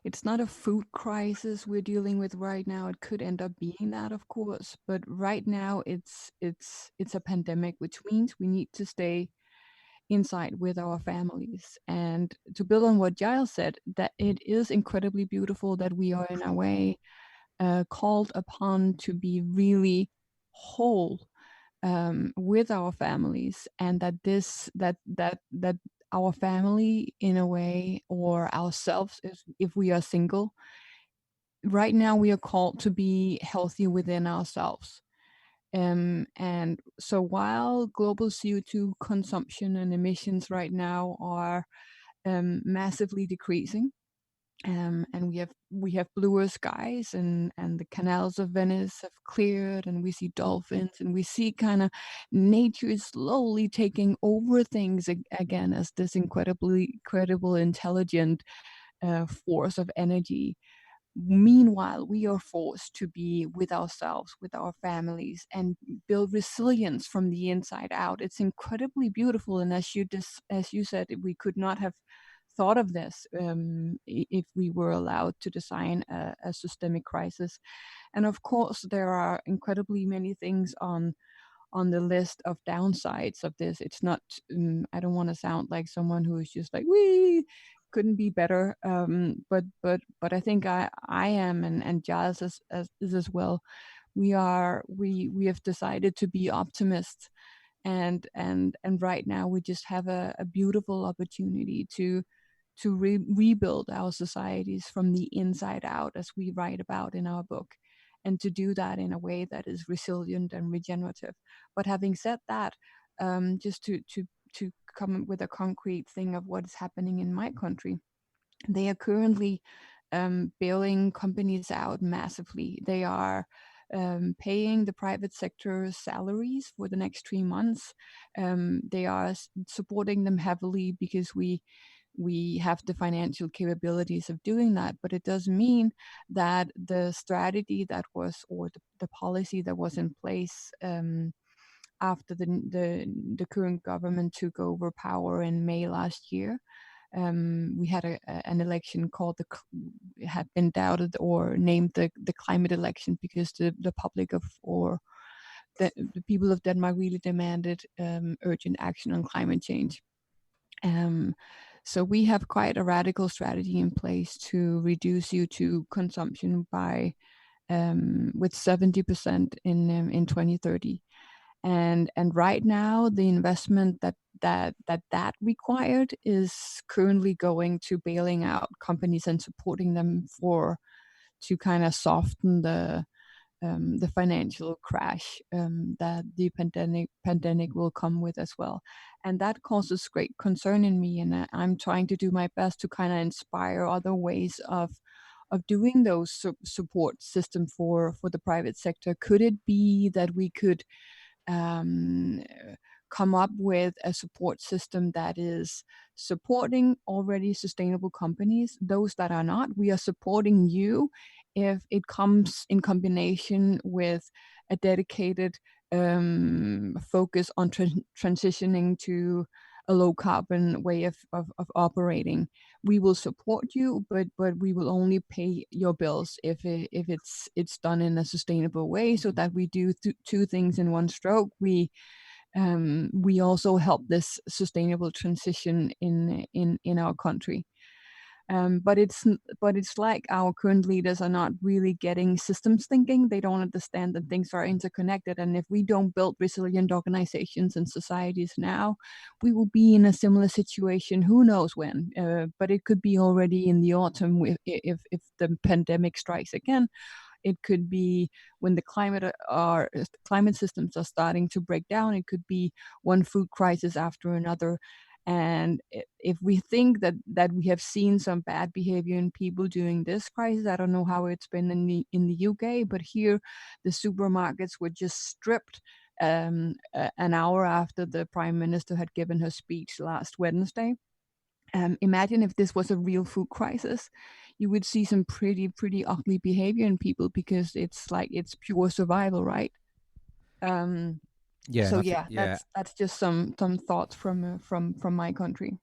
it's not a food crisis we're dealing with right now. It could end up being that, of course, but right now it's a pandemic, which means we need to stay inside with our families. And to build on what Giles said, that it is incredibly beautiful that we are in a way called upon to be really whole with our families, and that our family, in a way, or ourselves, if we are single, right now we are called to be healthy within ourselves. And so while global CO2 consumption and emissions right now are massively decreasing, and we have bluer skies, and the canals of Venice have cleared, and we see dolphins, and we see kind of nature is slowly taking over things again as this incredible, intelligent force of energy. Meanwhile, we are forced to be with ourselves, with our families, and build resilience from the inside out. It's incredibly beautiful, and as you said, we could not have thought of this if we were allowed to design a systemic crisis. And of course, there are incredibly many things on the list of downsides of this. It's not. I don't want to sound like someone who is just like, we couldn't be better. But I think I am, and Giles is as well. We have decided to be optimists, and right now we just have a beautiful opportunity to rebuild our societies from the inside out, as we write about in our book, and to do that in a way that is resilient and regenerative. But having said that, just to come up with a concrete thing of what is happening in my country, they are currently bailing companies out massively. They are paying the private sector salaries for the next 3 months. They are supporting them heavily because we have the financial capabilities of doing that, but it does mean that the strategy that was, or the policy that was in place after the current government took over power in May last year, we had an election called had been doubted or named the climate election, because the public the people of Denmark really demanded urgent action on climate change. So we have quite a radical strategy in place to reduce CO2 consumption by with 70% in 2030. And right now, the investment that required is currently going to bailing out companies and supporting them to kind of soften the financial crash that the pandemic will come with as well. And that causes great concern in me. And I'm trying to do my best to kind of inspire other ways of doing those support system for the private sector. Could it be that we could um, come up with a support system that is supporting already sustainable companies? Those that are not, we are supporting you if it comes in combination with a dedicated focus on transitioning to a low carbon way of operating. We will support you, but we will only pay your bills if it's done in a sustainable way, so that we do two things in one stroke. We also help this sustainable transition in our country. But it's like our current leaders are not really getting systems thinking. They don't understand that things are interconnected, and if we don't build resilient organizations and societies now, we will be in a similar situation. Who knows when? But it could be already in the autumn if the pandemic strikes again. It could be when the climate systems are starting to break down. It could be one food crisis after another. And if we think that we have seen some bad behavior in people during this crisis, I don't know how it's been in the UK, but here the supermarkets were just stripped an hour after the Prime Minister had given her speech last Wednesday. Imagine if this was a real food crisis, you would see some pretty ugly behavior in people, because it's like it's pure survival, right? Yeah. So that's just some thoughts from my country.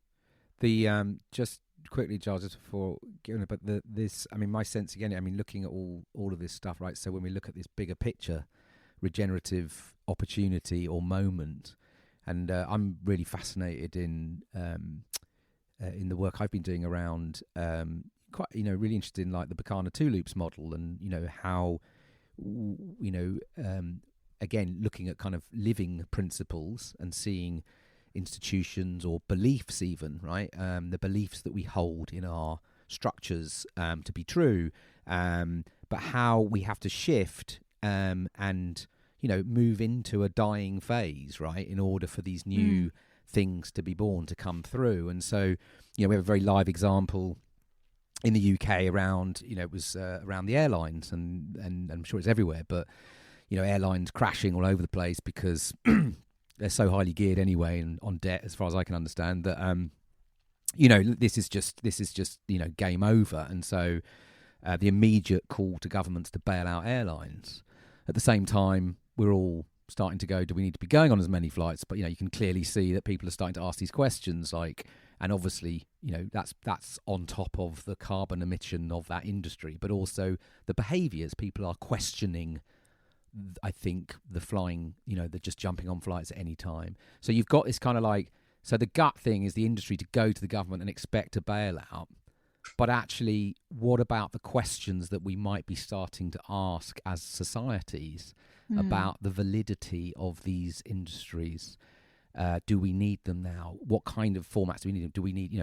The just quickly, Giles, just before giving, but this, I mean, my sense again, I mean, looking at all of this stuff, right? So when we look at this bigger picture, regenerative opportunity or moment, and I'm really fascinated in the work I've been doing around quite, really interested in like the Bacana two loops model, and how again, looking at kind of living principles and seeing institutions or beliefs even, right? The beliefs that we hold in our structures to be true, but how we have to shift and, move into a dying phase, right? In order for these new things to be born, to come through. And so, we have a very live example in the UK around, it was around the airlines, and I'm sure it's everywhere, but airlines crashing all over the place because they're so highly geared anyway and on debt, as far as I can understand, that this is just game over. And so the immediate call to governments to bail out airlines. At the same time, we're all starting to go, do we need to be going on as many flights? But you can clearly see that people are starting to ask these questions, like, and obviously that's on top of the carbon emission of that industry, but also the behaviours. People are questioning, I think, the flying, they're just jumping on flights at any time. So you've got this kind of like, so the gut thing is the industry to go to the government and expect a bailout. But actually, what about the questions that we might be starting to ask as societies about the validity of these industries? Do we need them now? What kind of formats do we need them?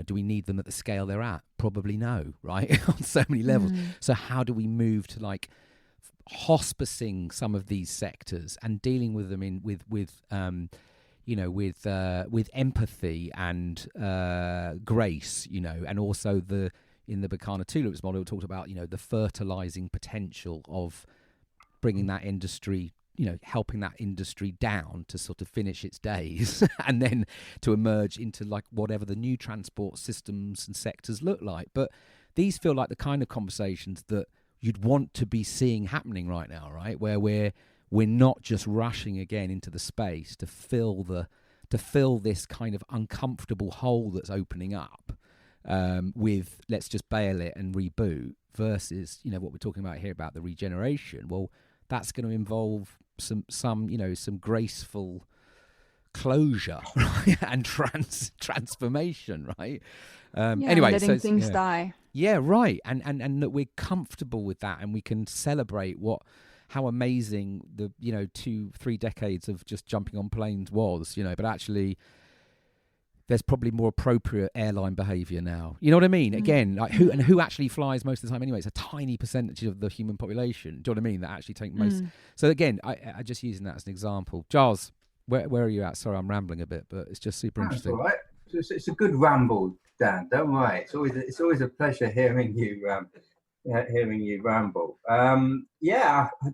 Do we need them at the scale they're at? Probably no, right? On so many levels. So how do we move to like hospicing some of these sectors and dealing with them with empathy and grace, and also in the Bacana two loops model, it talked about the fertilizing potential of bringing that industry, helping that industry down to sort of finish its days and then to emerge into like whatever the new transport systems and sectors look like. But these feel like the kind of conversations that you'd want to be seeing happening right now, right? Where we're not just rushing again into the space to fill this kind of uncomfortable hole that's opening up with let's just bail it and reboot, versus what we're talking about here about the regeneration. Well, that's going to involve some graceful closure, right? And transformation, right? Anyway, letting things die. Yeah, right. And that we're comfortable with that, and we can celebrate how amazing the 2-3 decades of just jumping on planes was, but actually there's probably more appropriate airline behaviour now. You know what I mean? Again, like who actually flies most of the time anyway? It's a tiny percentage of the human population. Do you know what I mean? That actually take most. So again, I just using that as an example. Giles, where are you at? Sorry, I'm rambling a bit, but it's just super interesting. All right, it's a good ramble, Dan. Don't worry. It's always a pleasure hearing you ramble.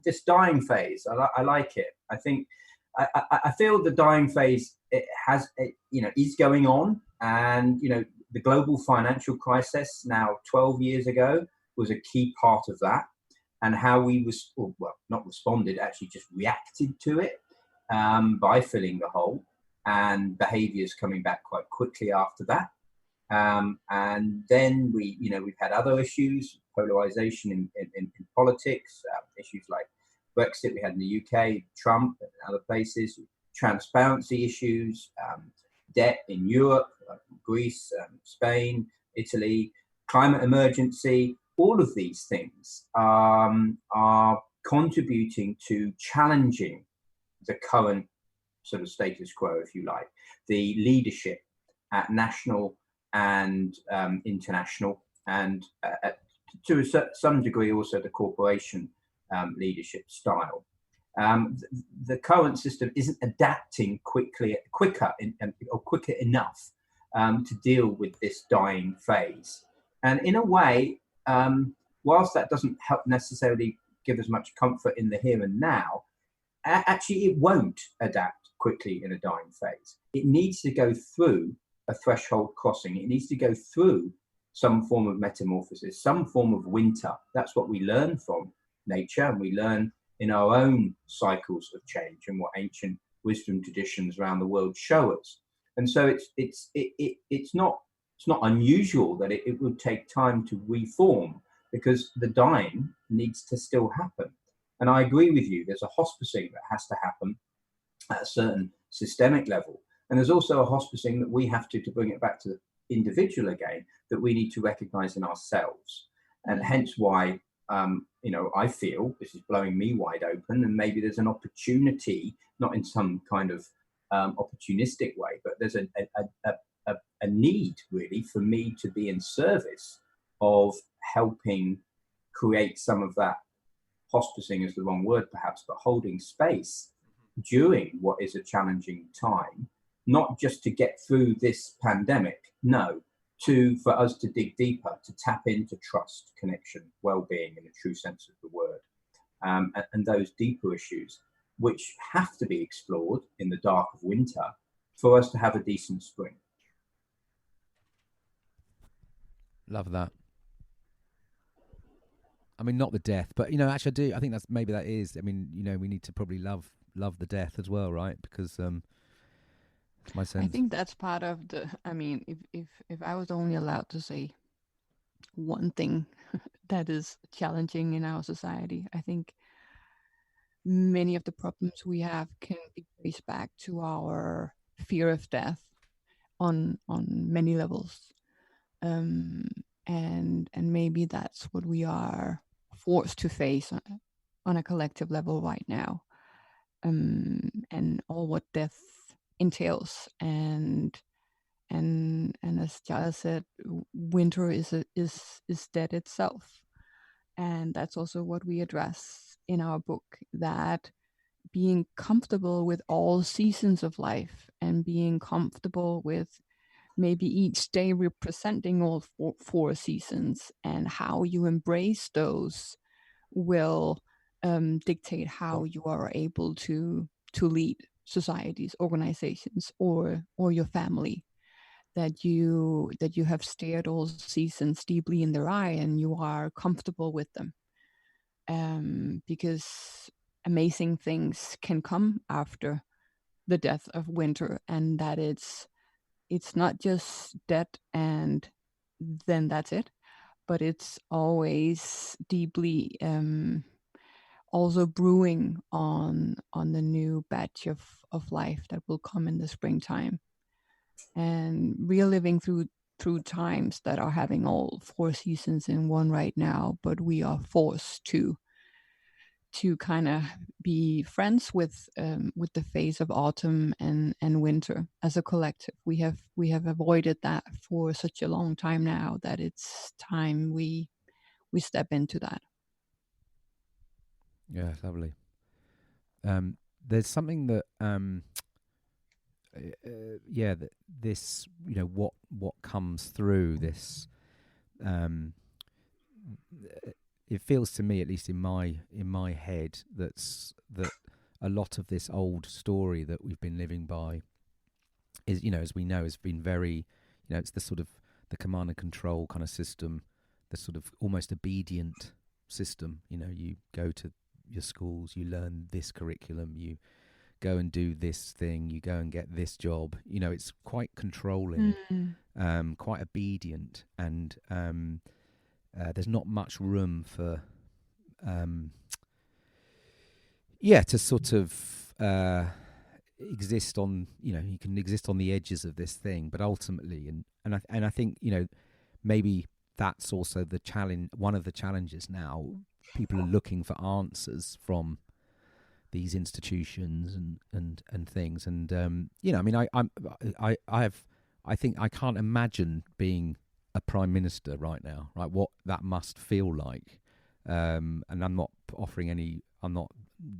This dying phase. I like it. I think I feel the dying phase is going on, and the global financial crisis now 12 years ago was a key part of that, and how we not responded, actually just reacted to it by filling the hole, and behaviors coming back quite quickly after that. And then we've had other issues, polarization in politics, issues like Brexit we had in the UK, Trump and other places, transparency issues, debt in Europe, Greece, Spain, Italy, climate emergency. All of these things are contributing to challenging the current sort of status quo, if you like, the leadership at national and international, and to some degree also the corporation leadership style. The current system isn't adapting quicker enough to deal with this dying phase. And in a way, whilst that doesn't help necessarily give us much comfort in the here and now, actually it won't adapt quickly in a dying phase. It needs to go through a threshold crossing. It needs to go through some form of metamorphosis, some form of winter. That's what we learn from nature, and we learn in our own cycles of change and what ancient wisdom traditions around the world show us. And so it's not unusual that it would take time to reform, because the dying needs to still happen. And I agree with you, there's a hospicing that has to happen at a certain systemic level. And there's also a hospicing that we have to bring it back to the individual again, that we need to recognize in ourselves. And hence why, I feel this is blowing me wide open, and maybe there's an opportunity, not in some kind of opportunistic way, but there's a need really for me to be in service of helping create some of that. Hospicing is the wrong word perhaps, but holding space during what is a challenging time, not just to get through this pandemic, no, for us to dig deeper, to tap into trust, connection, well-being in a true sense of the word, and those deeper issues which have to be explored in the dark of winter for us to have a decent spring. Love that. I mean, not the death, but actually, I do. I think that is. I mean, we need to probably love the death as well, right? Because it's my sense. I think that's part of the. I mean, if I was only allowed to say one thing that is challenging in our society, I think many of the problems we have can be traced back to our fear of death on many levels, and maybe that's what we are forced to face on a collective level right now, and all what death entails, and as Giles said, winter is death itself, and that's also what we address in our book, that being comfortable with all seasons of life and being comfortable with maybe each day representing all four seasons, and how you embrace those will dictate how you are able to lead societies, organizations, or your family. That you have stared all seasons deeply in their eye and you are comfortable with them, because amazing things can come after the death of winter, and that it's not just dead and then that's it, but it's always deeply also brewing on the new batch of life that will come in the springtime, and reliving through times that are having all four seasons in one right now, but we are forced to to kind of be friends with the phase of autumn and winter as a collective. We have avoided that for such a long time now that it's time we step into that. Yeah, lovely. There's something that that this, what comes through this, it feels to me, at least in my head, that a lot of this old story that we've been living by is, as we know, has been very, it's the sort of the command and control kind of system, the sort of almost obedient system. You go to your schools, you learn this curriculum, you go and do this thing, you go and get this job. It's quite controlling, quite obedient, and there's not much room for to sort of exist on, you can exist on the edges of this thing, but ultimately, and I think, maybe that's also the challenge. One of the challenges now, people are looking for answers from these institutions and things, and I think I can't imagine being a prime minister right now, right? What that must feel like, and I'm not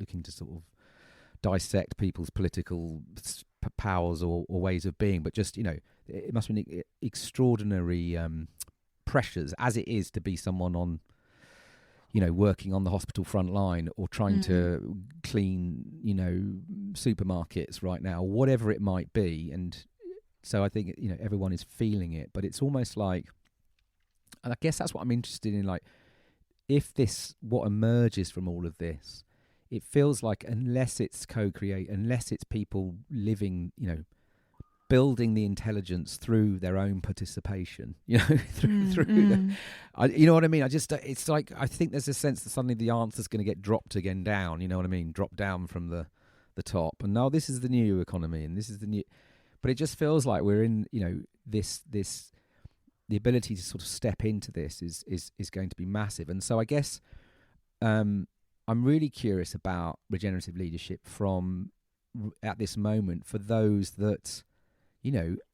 looking to sort of dissect people's political powers or ways of being, but just, it must be extraordinary pressures as it is to be someone on, working on the hospital front line or trying to clean, supermarkets right now, whatever it might be. And so I think, everyone is feeling it, but it's almost like, and I guess that's what I'm interested in, like, if what emerges from all of this, it feels like, unless it's unless it's people living, building the intelligence through their own participation, you know what I mean? It's like, I think there's a sense that suddenly the answer's going to get dropped again down, you know what I mean? Dropped down from the top. And now this is the new economy, and this is the new, but it just feels like we're in, this, the ability to sort of step into this is going to be massive. And so I guess, I'm really curious about regenerative leadership at this moment, for those that,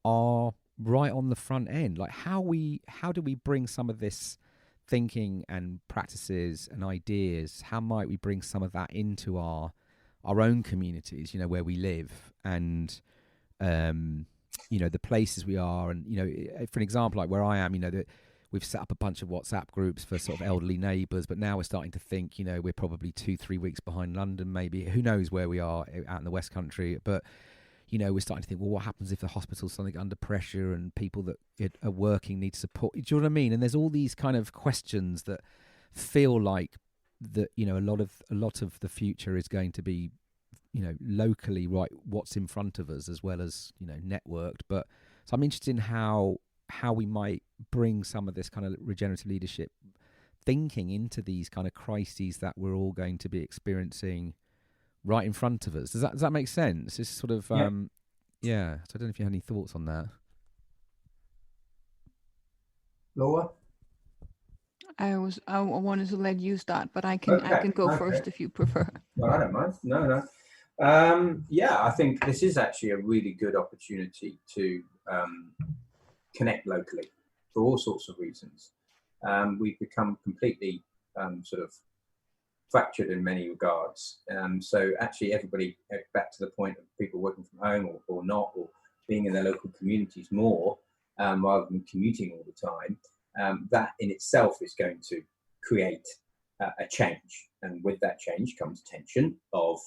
are right on the front end. Like, how do we bring some of this thinking and practices and ideas, how might we bring some of that into our own communities, where we live, and the places we are. And for an example, like where I am, we've set up a bunch of WhatsApp groups for sort of elderly neighbours, but now we're starting to think, we're probably 2-3 weeks behind London, maybe. Who knows where we are out in the West Country? But we're starting to think, well, what happens if the hospital's something under pressure and people that are working need support? Do you know what I mean? And there's all these kind of questions that feel like that, a lot of the future is going to be, locally, right, what's in front of us, as well as, networked. But so I'm interested in how we might bring some of this kind of regenerative leadership thinking into these kind of crises that we're all going to be experiencing right in front of us. Does that make sense? It's sort of, yeah. So I don't know if you have any thoughts on that. Laura? I wanted to let you start, but I can go first if you prefer. Well, I don't mind. No. I think this is actually a really good opportunity to connect locally for all sorts of reasons. We've become completely sort of fractured in many regards. So actually everybody, back to the point of people working from home or not, or being in their local communities more, rather than commuting all the time, that in itself is going to create a change. And with that change comes tension of,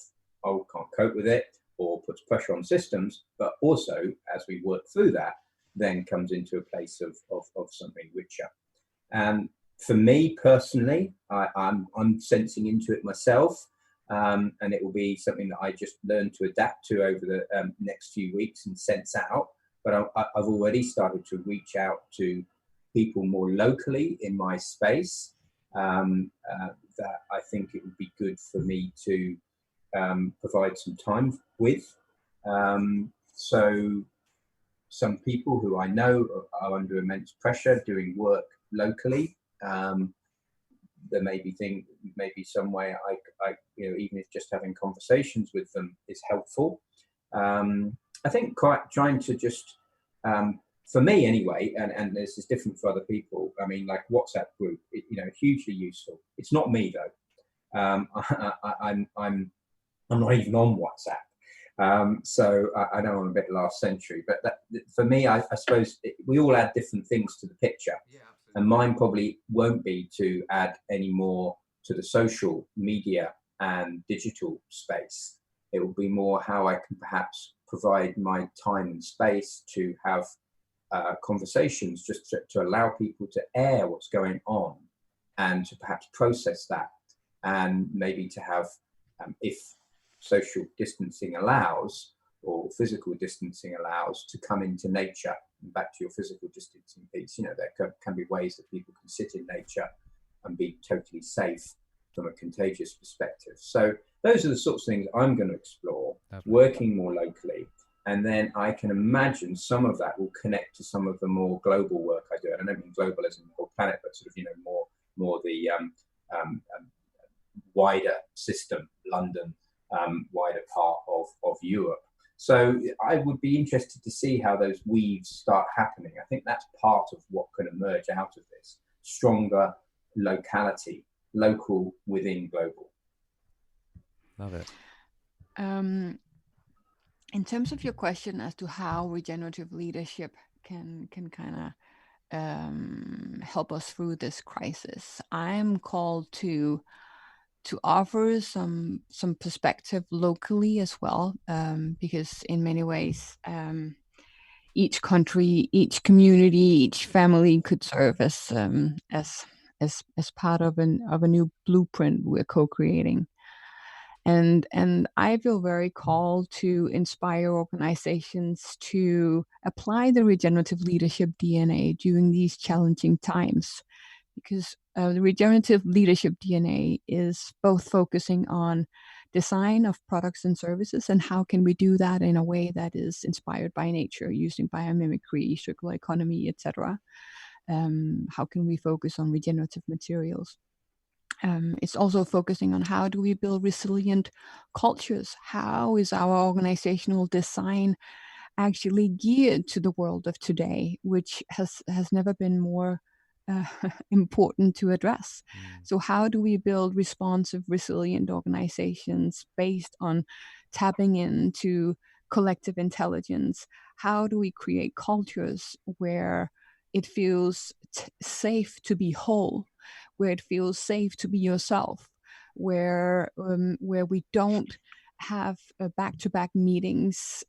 can't cope with it, or puts pressure on systems, but also as we work through that, then comes into a place of something richer. For me personally, I'm sensing into it myself, and it will be something that I just learn to adapt to over the next few weeks and sense out. But I've already started to reach out to people more locally in my space that I think it would be good for me to provide some time with. So some people who I know are under immense pressure doing work locally. There may be some way even if just having conversations with them is helpful. I think quite trying to just, for me anyway, and this is different for other people. I mean, like WhatsApp group, hugely useful. It's not me though. I'm not even on WhatsApp. So I know I'm a bit last century, but for me, I suppose we all add different things to the picture. Yeah, and mine probably won't be to add any more to the social media and digital space. It will be more how I can perhaps provide my time and space to have conversations, just to allow people to air what's going on and to perhaps process that, and maybe to have, if social distancing allows or physical distancing allows, to come into nature. And back to your physical distancing piece, there can be ways that people can sit in nature and be totally safe from a contagious perspective. So those are the sorts of things I'm going to explore, working more locally. And then I can imagine some of that will connect to some of the more global work I do. And I don't mean global as in the whole planet, but sort of, more the wider system, London, wider part of Europe. So I would be interested to see how those weaves start happening. I think that's part of what can emerge out of this. Stronger locality, local within global. Love it. In terms of your question as to how regenerative leadership can kind of help us through this crisis, I'm called to offer some perspective locally as well, because in many ways, each country, each community, each family could serve as part of a new blueprint we're co-creating. And I feel very called to inspire organizations to apply the regenerative leadership DNA during these challenging times, because the regenerative leadership DNA is both focusing on design of products and services, and how can we do that in a way that is inspired by nature, using biomimicry, circular economy, etc. How can we focus on regenerative materials? It's also focusing on how do we build resilient cultures? How is our organizational design actually geared to the world of today, which has never been more important to address? So how do we build responsive, resilient organizations based on tapping into collective intelligence? How do we create cultures where it feels safe to be whole, where it feels safe to be yourself, where we don't have back-to-back meetings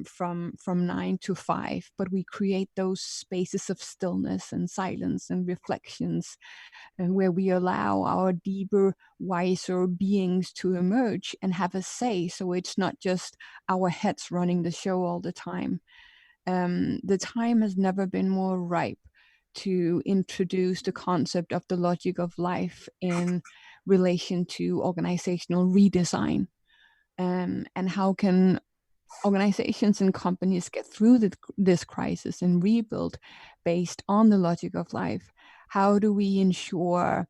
from 9 to 5, but we create those spaces of stillness and silence and reflections, and where we allow our deeper, wiser beings to emerge and have a say, so it's not just our heads running the show all the time. The time has never been more ripe to introduce the concept of the logic of life in relation to organizational redesign. And how can organizations and companies get through this crisis and rebuild based on the logic of life? How do we ensure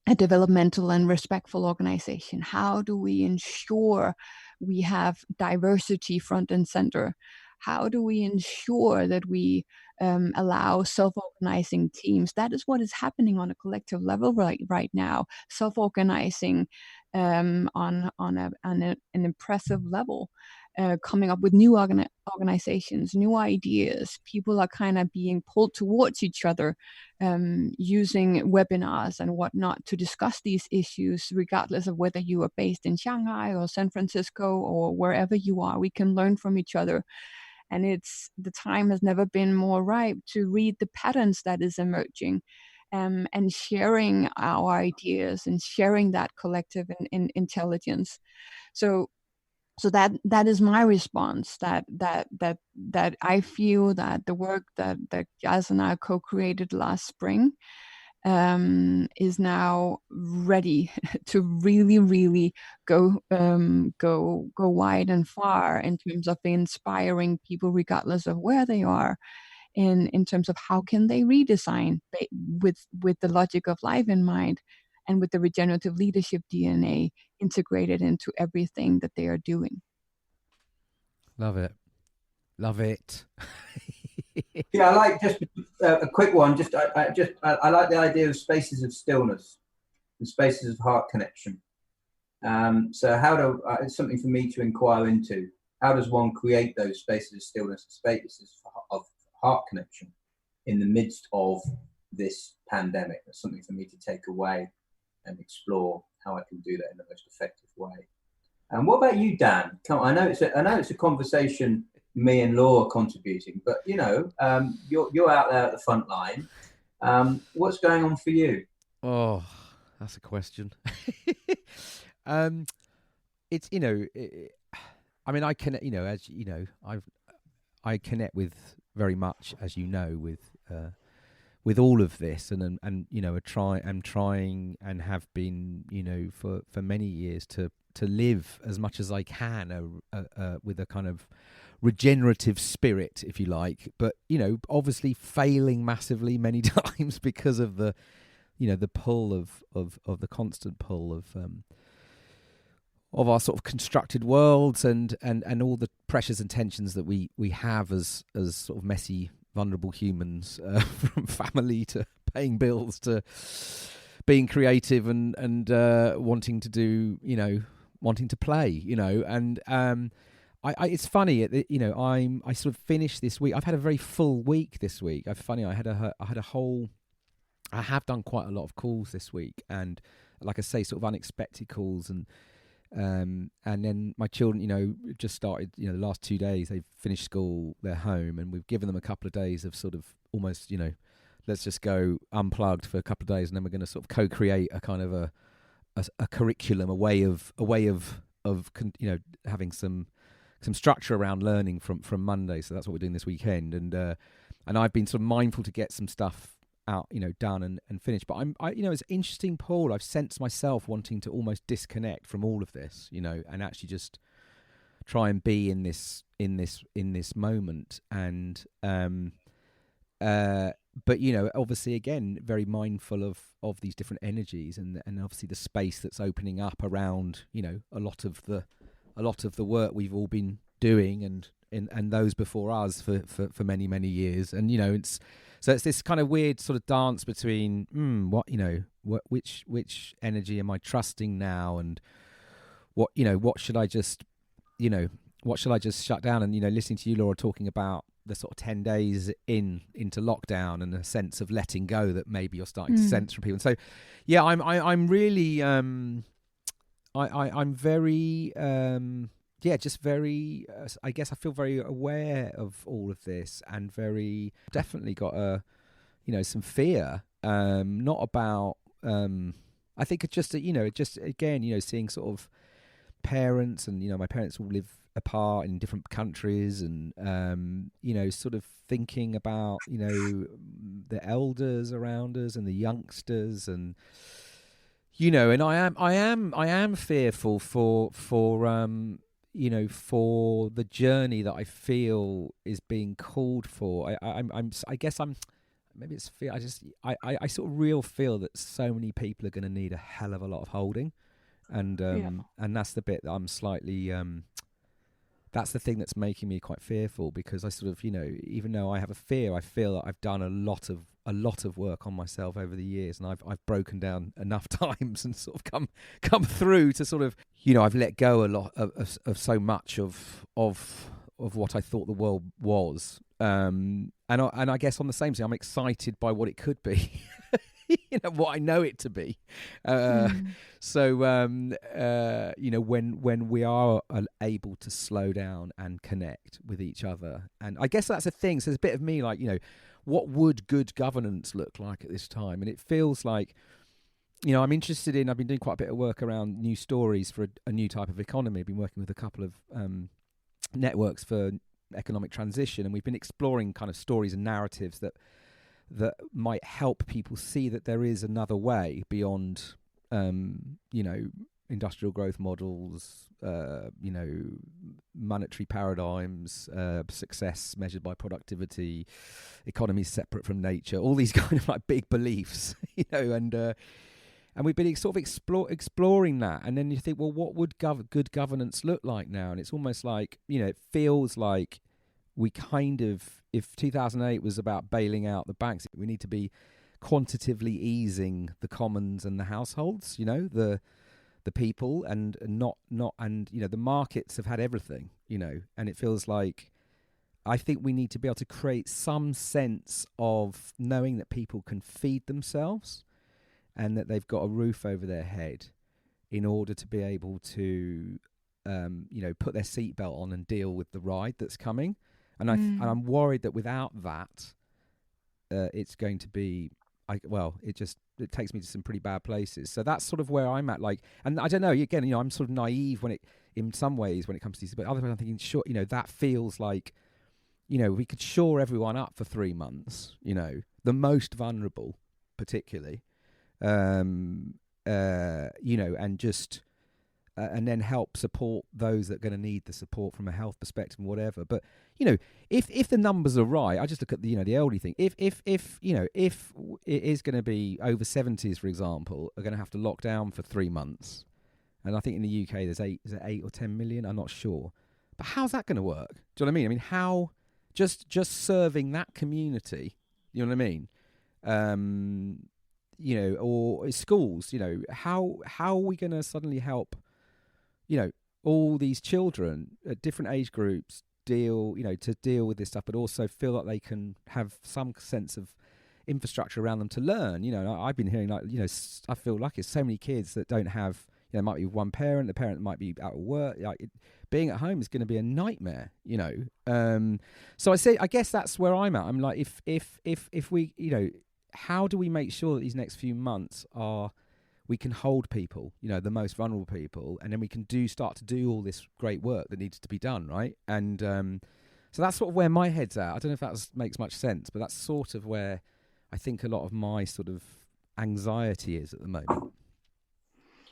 a developmental and respectful organization? How do we ensure we have diversity front and center? How do we ensure that we allow self-organizing teams? That is what is happening on a collective level right now. Self-organizing on an impressive level, coming up with new organizations, new ideas. People are kind of being pulled towards each other, using webinars and whatnot to discuss these issues, regardless of whether you are based in Shanghai or San Francisco or wherever you are. We can learn from each other. And the time has never been more ripe to read the patterns that is emerging, and sharing our ideas and sharing that collective intelligence. So that is my response. That I feel that the work that Giles and I co-created last spring is now ready to really go wide and far in terms of inspiring people regardless of where they are, in terms of how can they redesign with the logic of life in mind, and with the regenerative leadership DNA integrated into everything that they are doing. Love it. Love it. Yeah, I like just a quick one. I like the idea of spaces of stillness and spaces of heart connection. So it's something for me to inquire into. How does one create those spaces of stillness and spaces of heart connection in the midst of this pandemic? That's something for me to take away and explore how I can do that in the most effective way. And what about you, Dan? Come on, I know it's a conversation me and Laura contributing, but you're out there at the front line. What's going on for you? Oh, that's a question. It's I mean, I connect. As you know, I connect with very much, as you know, with all of this, and I'm trying and have been, for many years to live as much as I can with a kind of regenerative spirit, if you like, but obviously failing massively many times because of the pull of the constant pull of our sort of constructed worlds and all the pressures and tensions that we have as sort of messy, vulnerable humans, from family to paying bills to being creative and wanting to play, and it's funny, I sort of finished this week. I've had a very full week this week. I have done quite a lot of calls this week, and like I say, sort of unexpected calls, and then my children, just started, the last 2 days, they've finished school, they're home, and we've given them a couple of days of sort of almost, let's just go unplugged for a couple of days, and then we're going to sort of co-create a kind of a curriculum, a way of having some structure around learning from Monday. So that's what we're doing this weekend, and I've been sort of mindful to get some stuff out, done and finished. But it's interesting, Paul. I've sensed myself wanting to almost disconnect from all of this, and actually just try and be in this moment. And but obviously, again, very mindful of these different energies, and obviously the space that's opening up around, a lot of the work we've all been doing, and those before us for many years, and it's this kind of weird sort of dance between which energy am I trusting now, and what should I just shut down, and listening to you, Laura, talking about the sort of 10 days into lockdown and a sense of letting go that maybe you're starting to sense from people. And so yeah, I'm really I'm very just very I guess I feel very aware of all of this, and very definitely got some fear, not about I think it's just just again seeing sort of parents, and my parents all live apart in different countries, and sort of thinking about the elders around us and the youngsters, and and I am fearful for the journey that I feel is being called for. I guess I'm maybe it's fear. I sort of real feel that so many people are going to need a hell of a lot of holding, and that's the bit that I'm slightly that's the thing that's making me quite fearful, because I sort of even though I have a fear, I feel that I've done a lot of work on myself over the years, and I've broken down enough times and sort of come through to sort of I've let go a lot of so much of what I thought the world was, and I guess on the same thing, I'm excited by what it could be. What I know it to be. So when we are able to slow down and connect with each other, and I guess that's a thing. So there's a bit of me like, what would good governance look like at this time? And it feels like, I'm interested in, I've been doing quite a bit of work around new stories for a new type of economy. I've been working with a couple of networks for economic transition, and we've been exploring kind of stories and narratives that might help people see that there is another way beyond, industrial growth models, monetary paradigms, success measured by productivity, economies separate from nature, all these kind of like big beliefs, and And we've been sort of exploring that. And then you think, well, what would good governance look like now? And it's almost like, it feels like we kind of, if 2008 was about bailing out the banks, we need to be quantitatively easing the commons and the households, the people, and not the markets have had everything, and it feels like, I think we need to be able to create some sense of knowing that people can feed themselves and that they've got a roof over their head in order to be able to, put their seatbelt on and deal with the ride that's coming. And I'm worried that without that, it's going to be, it takes me to some pretty bad places. So that's sort of where I'm at. Like, and I don't know, again, I'm sort of naive in some ways when it comes to these, but other ways I'm thinking, sure, that feels like, we could shore everyone up for 3 months, the most vulnerable particularly, and just, and then help support those that are going to need the support from a health perspective and whatever. But, if the numbers are right, I just look at the, the elderly thing. If it is going to be over 70s, for example, are going to have to lock down for 3 months. And I think in the UK there's 8 or 10 million, I'm not sure. But how's that going to work? Do you know what I mean? I mean, how, just serving that community, you know what I mean? Or schools, how are we going to suddenly help, all these children at different age groups deal with this stuff, but also feel that they can have some sense of infrastructure around them to learn. I've been hearing, like, I feel like it's so many kids that don't have, might be one parent, the parent might be out of work. Being at home is going to be a nightmare, So I guess that's where I'm at. I'm like, if we, how do we make sure that these next few months we can hold people, the most vulnerable people, and then we can start to do all this great work that needs to be done, right? And so that's sort of where my head's at. I don't know if that makes much sense, but that's sort of where I think a lot of my sort of anxiety is at the moment.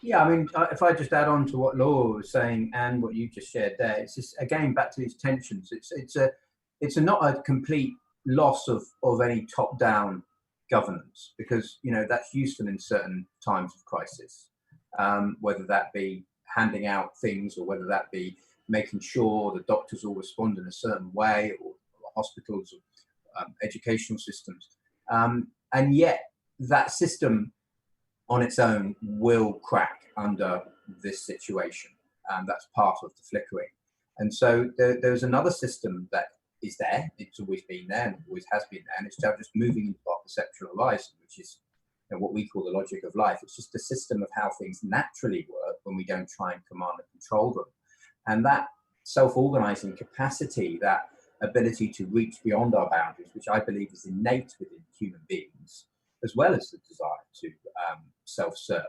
Yeah, I mean, if I just add on to what Laura was saying and what you just shared there, it's just, again, back to these tensions. It's not a complete loss of any top-down governance, because that's useful in certain times of crisis, whether that be handing out things, or whether that be making sure the doctors all respond in a certain way, or hospitals, or educational systems, and yet that system on its own will crack under this situation, and that's part of the flickering. And so there's another system that is there. It's always been there, and always has been there, and it's just moving into our perceptual horizon, which is what we call the logic of life. It's just a system of how things naturally work when we don't try and command and control them. And that self-organizing capacity, that ability to reach beyond our boundaries, which I believe is innate within human beings, as well as the desire to self-serve,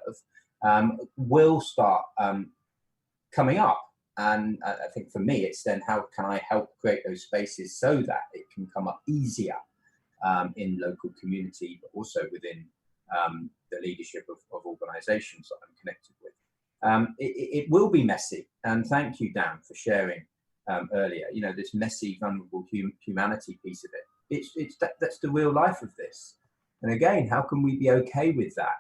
will start coming up. And I think for me, it's then, how can I help create those spaces so that it can come up easier in local community, but also within the leadership of organizations that I'm connected with. It will be messy. And thank you, Dan, for sharing earlier, this messy, vulnerable humanity piece of it. That's the real life of this. And again, how can we be okay with that?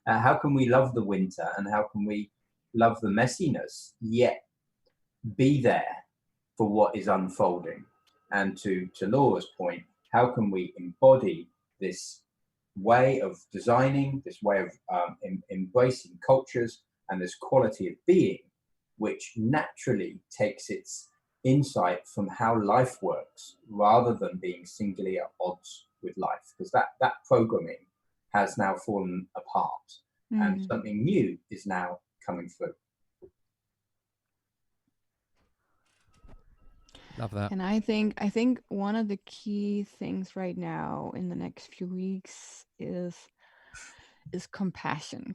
How can we love the winter, and how can we love the messiness, yet be there for what is unfolding? And to Laura's point, how can we embody this way of designing, this way of embracing cultures, and this quality of being, which naturally takes its insight from how life works, rather than being singularly at odds with life, because that programming has now fallen apart, and something new is now coming through. Love that. And I think one of the key things right now in the next few weeks is compassion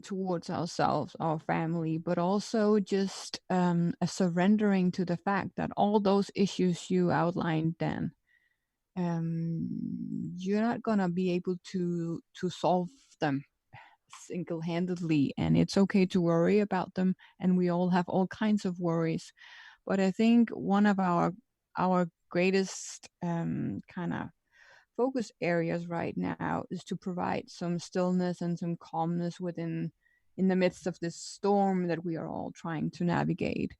towards ourselves, our family, but also just a surrendering to the fact that all those issues you outlined, Dan, you're not gonna be able to solve them single-handedly, and it's okay to worry about them, and we all have all kinds of worries. But I think one of our greatest kind of focus areas right now is to provide some stillness and some calmness in the midst of this storm that we are all trying to navigate,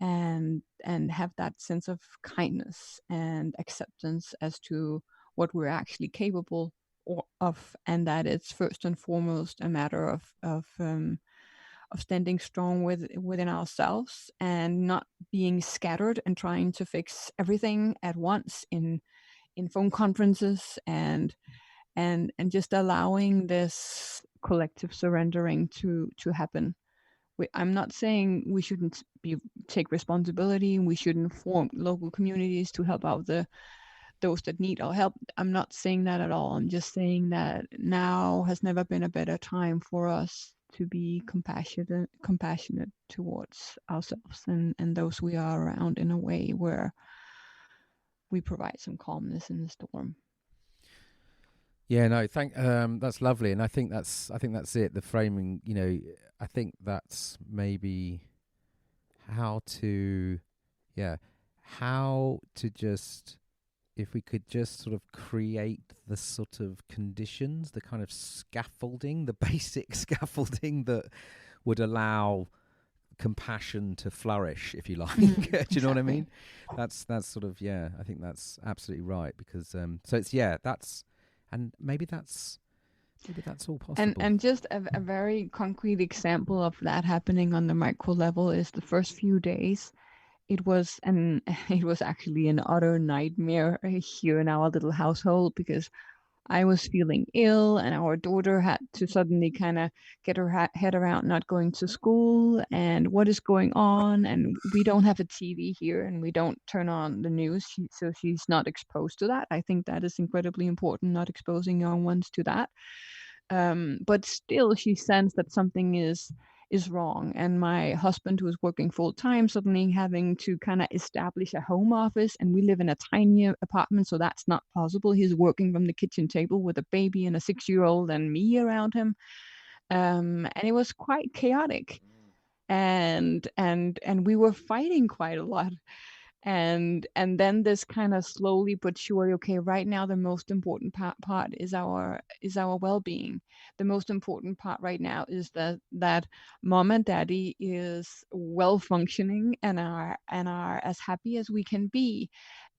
and have that sense of kindness and acceptance as to what we're actually capable of, and that it's first and foremost a matter of standing strong within ourselves and not being scattered and trying to fix everything at once in phone conferences, and just allowing this collective surrendering to happen. I'm not saying we shouldn't take responsibility. We shouldn't form local communities to help out those that need our help. I'm not saying that at all. I'm just saying that now has never been a better time for us to be compassionate towards ourselves and those we are around, in a way where we provide some calmness in the storm. Yeah, no, that's lovely, and I think that's it. The framing, I think that's maybe how to just, if we could just sort of create the sort of conditions, the kind of scaffolding, the basic scaffolding that would allow compassion to flourish, if you like. Do you know what I mean? That's sort of, I think that's absolutely right, because so it's that's, and maybe that's all possible. And just a very concrete example of that happening on the micro level is the first few days. It was actually an utter nightmare here in our little household, because I was feeling ill and our daughter had to suddenly kind of get her head around not going to school and what is going on. And we don't have a TV here and we don't turn on the news. So she's not exposed to that. I think that is incredibly important, not exposing young ones to that. But still, she sensed that something is wrong. And my husband, who was working full time, suddenly having to kind of establish a home office, and we live in a tiny apartment, so that's not possible. He's working from the kitchen table with a baby and a 6-year-old and me around him, and it was quite chaotic. And we were fighting quite a lot. And then this kind of slowly but surely, okay, right now the most important part is our well-being. The most important part right now is that mom and daddy is well functioning and are as happy as we can be,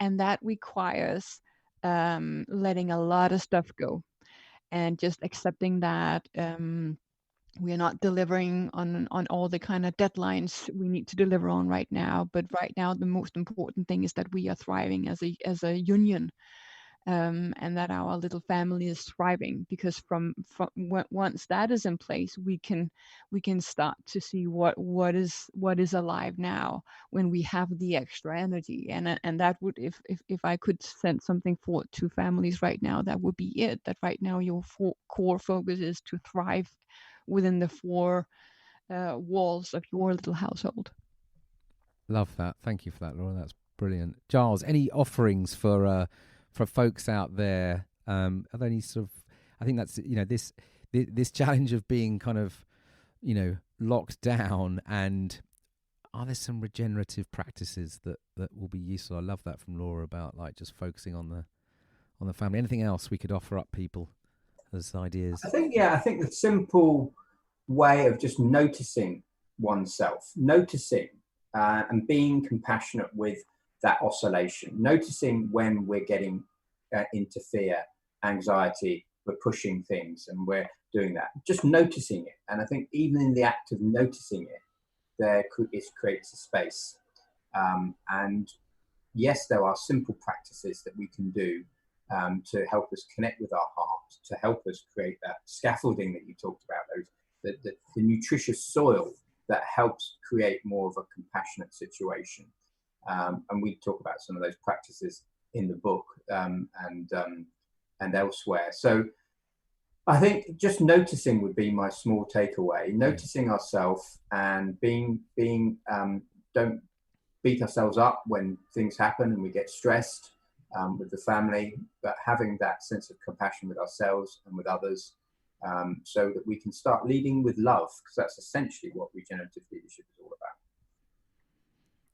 and that requires letting a lot of stuff go and just accepting that we are not delivering on all the kind of deadlines we need to deliver on right now. But right now, the most important thing is that we are thriving as a union, and that our little family is thriving. Because from once that is in place, we can start to see what is alive now when we have the extra energy. And that would, if I could send something forward to families right now, that would be it. That right now your core focus is to thrive within the four walls of your little household. Love that. Thank you for that, Laura. That's brilliant. Giles, any offerings for folks out there? Are there any sort of, I think that's, this challenge of being kind of, locked down, and are there some regenerative practices that will be useful? I love that from Laura about like just focusing on the family. Anything else we could offer up people as ideas? I think the simple way of just noticing oneself, and being compassionate with that oscillation, noticing when we're getting into fear, anxiety, we're pushing things and we're doing that, just noticing it. And I think even in the act of noticing it, it creates a space. And yes, there are simple practices that we can do to help us connect with our heart, to help us create that scaffolding that you talked about, the nutritious soil that helps create more of a compassionate situation. And we talk about some of those practices in the book and elsewhere. So I think just noticing would be my small takeaway. Noticing ourselves and being don't beat ourselves up when things happen and we get stressed with the family, but having that sense of compassion with ourselves and with others, so that we can start leading with love, because that's essentially what regenerative leadership is all about.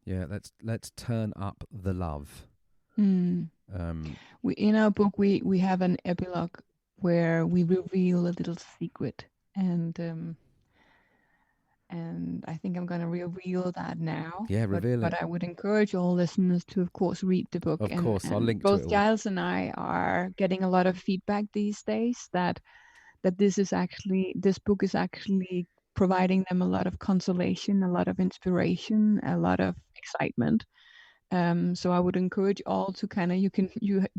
Yeah, let's turn up the love. In our book, we have an epilogue where we reveal a little secret, and I think I'm going to reveal that now. Yeah, reveal but it. I would encourage all listeners to, of course, read the book. Of course, I'll link to both it all. Giles and I are getting a lot of feedback these days that this book is actually providing them a lot of consolation, a lot of inspiration, a lot of excitement. So I would encourage all to kind of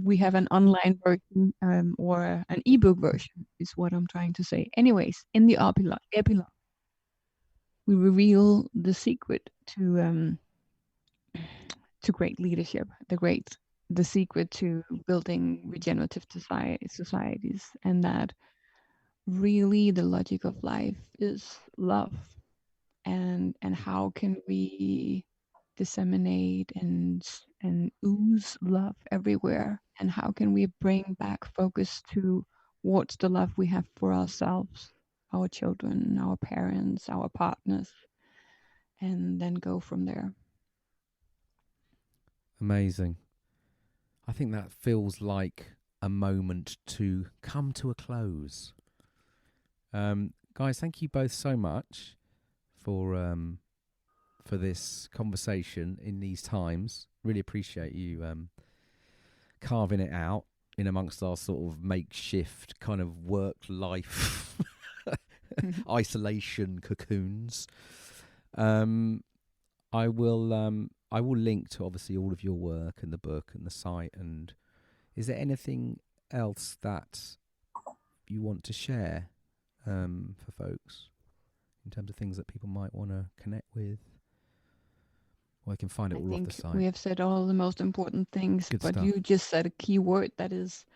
we have an online version or an ebook version is what I'm trying to say. Anyways, in the epilogue we reveal the secret to great leadership, the secret to building regenerative societies, and that really the logic of life is love, and how can we disseminate and ooze love everywhere, and how can we bring back focus towards the love we have for ourselves, our children, our parents, our partners, and then go from there. Amazing. I think that feels like a moment to come to a close. Guys, thank you both so much for this conversation in these times. Really appreciate you carving it out in amongst our sort of makeshift kind of work-life isolation cocoons. I will link to obviously all of your work and the book and the site. And is there anything else that you want to share for folks in terms of things that people might want to connect with? Or I can find it all off the site. We have said all the most important things. Good but stuff. You just said a key word, that is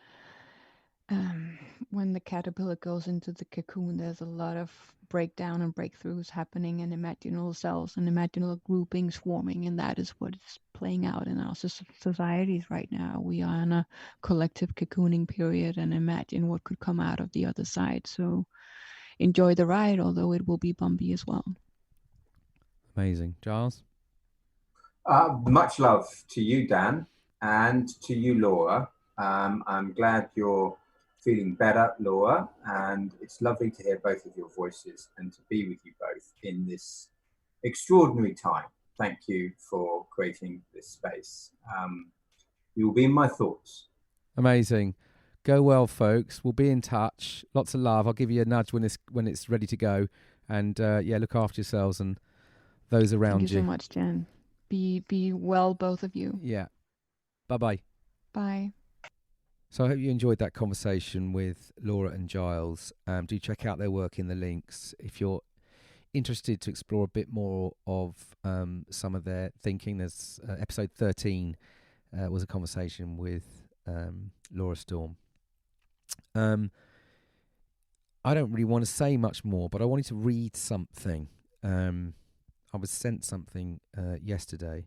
when the caterpillar goes into the cocoon, there's a lot of breakdown and breakthroughs happening, and imaginal cells and imaginal groupings forming, and that is what is playing out in our societies right now. We are in a collective cocooning period, and imagine what could come out of the other side. So enjoy the ride, although it will be bumpy as well. Amazing. Giles? Much love to you, Dan, and to you, Laura. I'm glad you're feeling better, Laura, and it's lovely to hear both of your voices and to be with you both in this extraordinary time. Thank you for creating this space. You'll be in my thoughts. Amazing. Go well, folks. We'll be in touch. Lots of love. I'll give you a nudge when it's ready to go. And look after yourselves and those around you. Thank you so much, Jen. Be well, both of you. Yeah. Bye-bye. Bye. So I hope you enjoyed that conversation with Laura and Giles. Do check out their work in the links. If you're interested to explore a bit more of some of their thinking, there's episode 13 was a conversation with Laura Storm. I don't really want to say much more, but I wanted to read something. I was sent something yesterday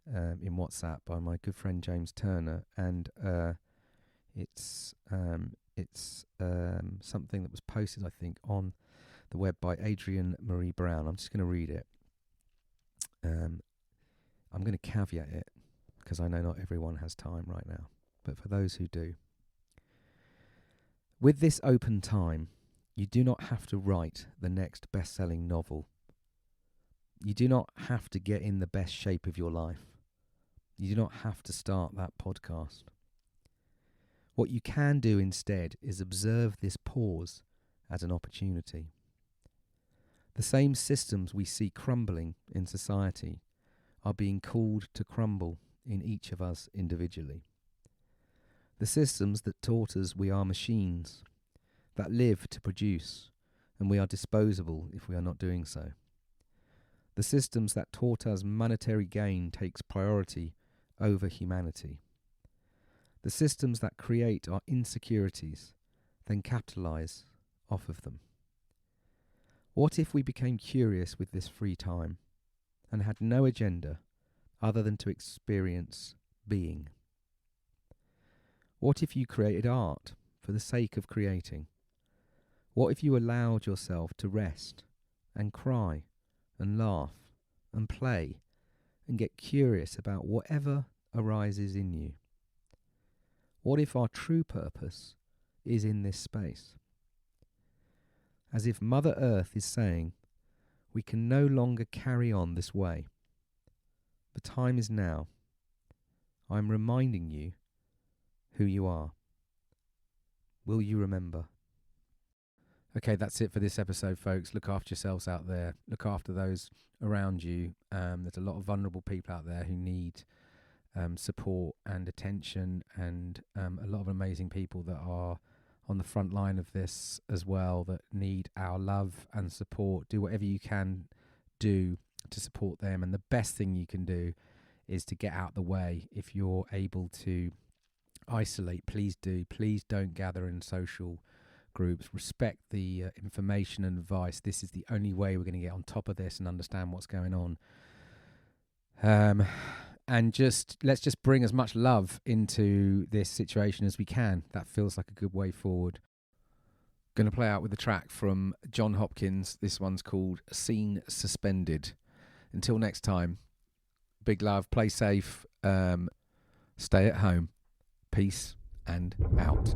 in WhatsApp by my good friend James Turner, and it's something that was posted, I think, on the web by Adrienne Marie Brown. I'm just going to read it. I'm going to caveat it because I know not everyone has time right now, but for those who do. With this open time, you do not have to write the next best-selling novel. You do not have to get in the best shape of your life. You do not have to start that podcast. What you can do instead is observe this pause as an opportunity. The same systems we see crumbling in society are being called to crumble in each of us individually. The systems that taught us we are machines, that live to produce, and we are disposable if we are not doing so. The systems that taught us monetary gain takes priority over humanity. The systems that create our insecurities, then capitalize off of them. What if we became curious with this free time and had no agenda other than to experience being? What if you created art for the sake of creating? What if you allowed yourself to rest and cry and laugh and play and get curious about whatever arises in you? What if our true purpose is in this space? As if Mother Earth is saying, we can no longer carry on this way. The time is now. I'm reminding you who you are. Will you remember? Okay, that's it for this episode, folks. Look after yourselves out there. Look after those around you. There's a lot of vulnerable people out there who need support and attention, and a lot of amazing people that are on the front line of this as well that need our love and support. Do whatever you can do to support them, and the best thing you can do is to get out the way. If you're able to isolate, please do. Please don't gather in social groups. Respect the information and advice. This is the only way we're going to get on top of this and understand what's going on. And let's just bring as much love into this situation as we can. That feels like a good way forward. Going to play out with a track from John Hopkins. This one's called Scene Suspended. Until next time, big love, play safe, stay at home. Peace and out.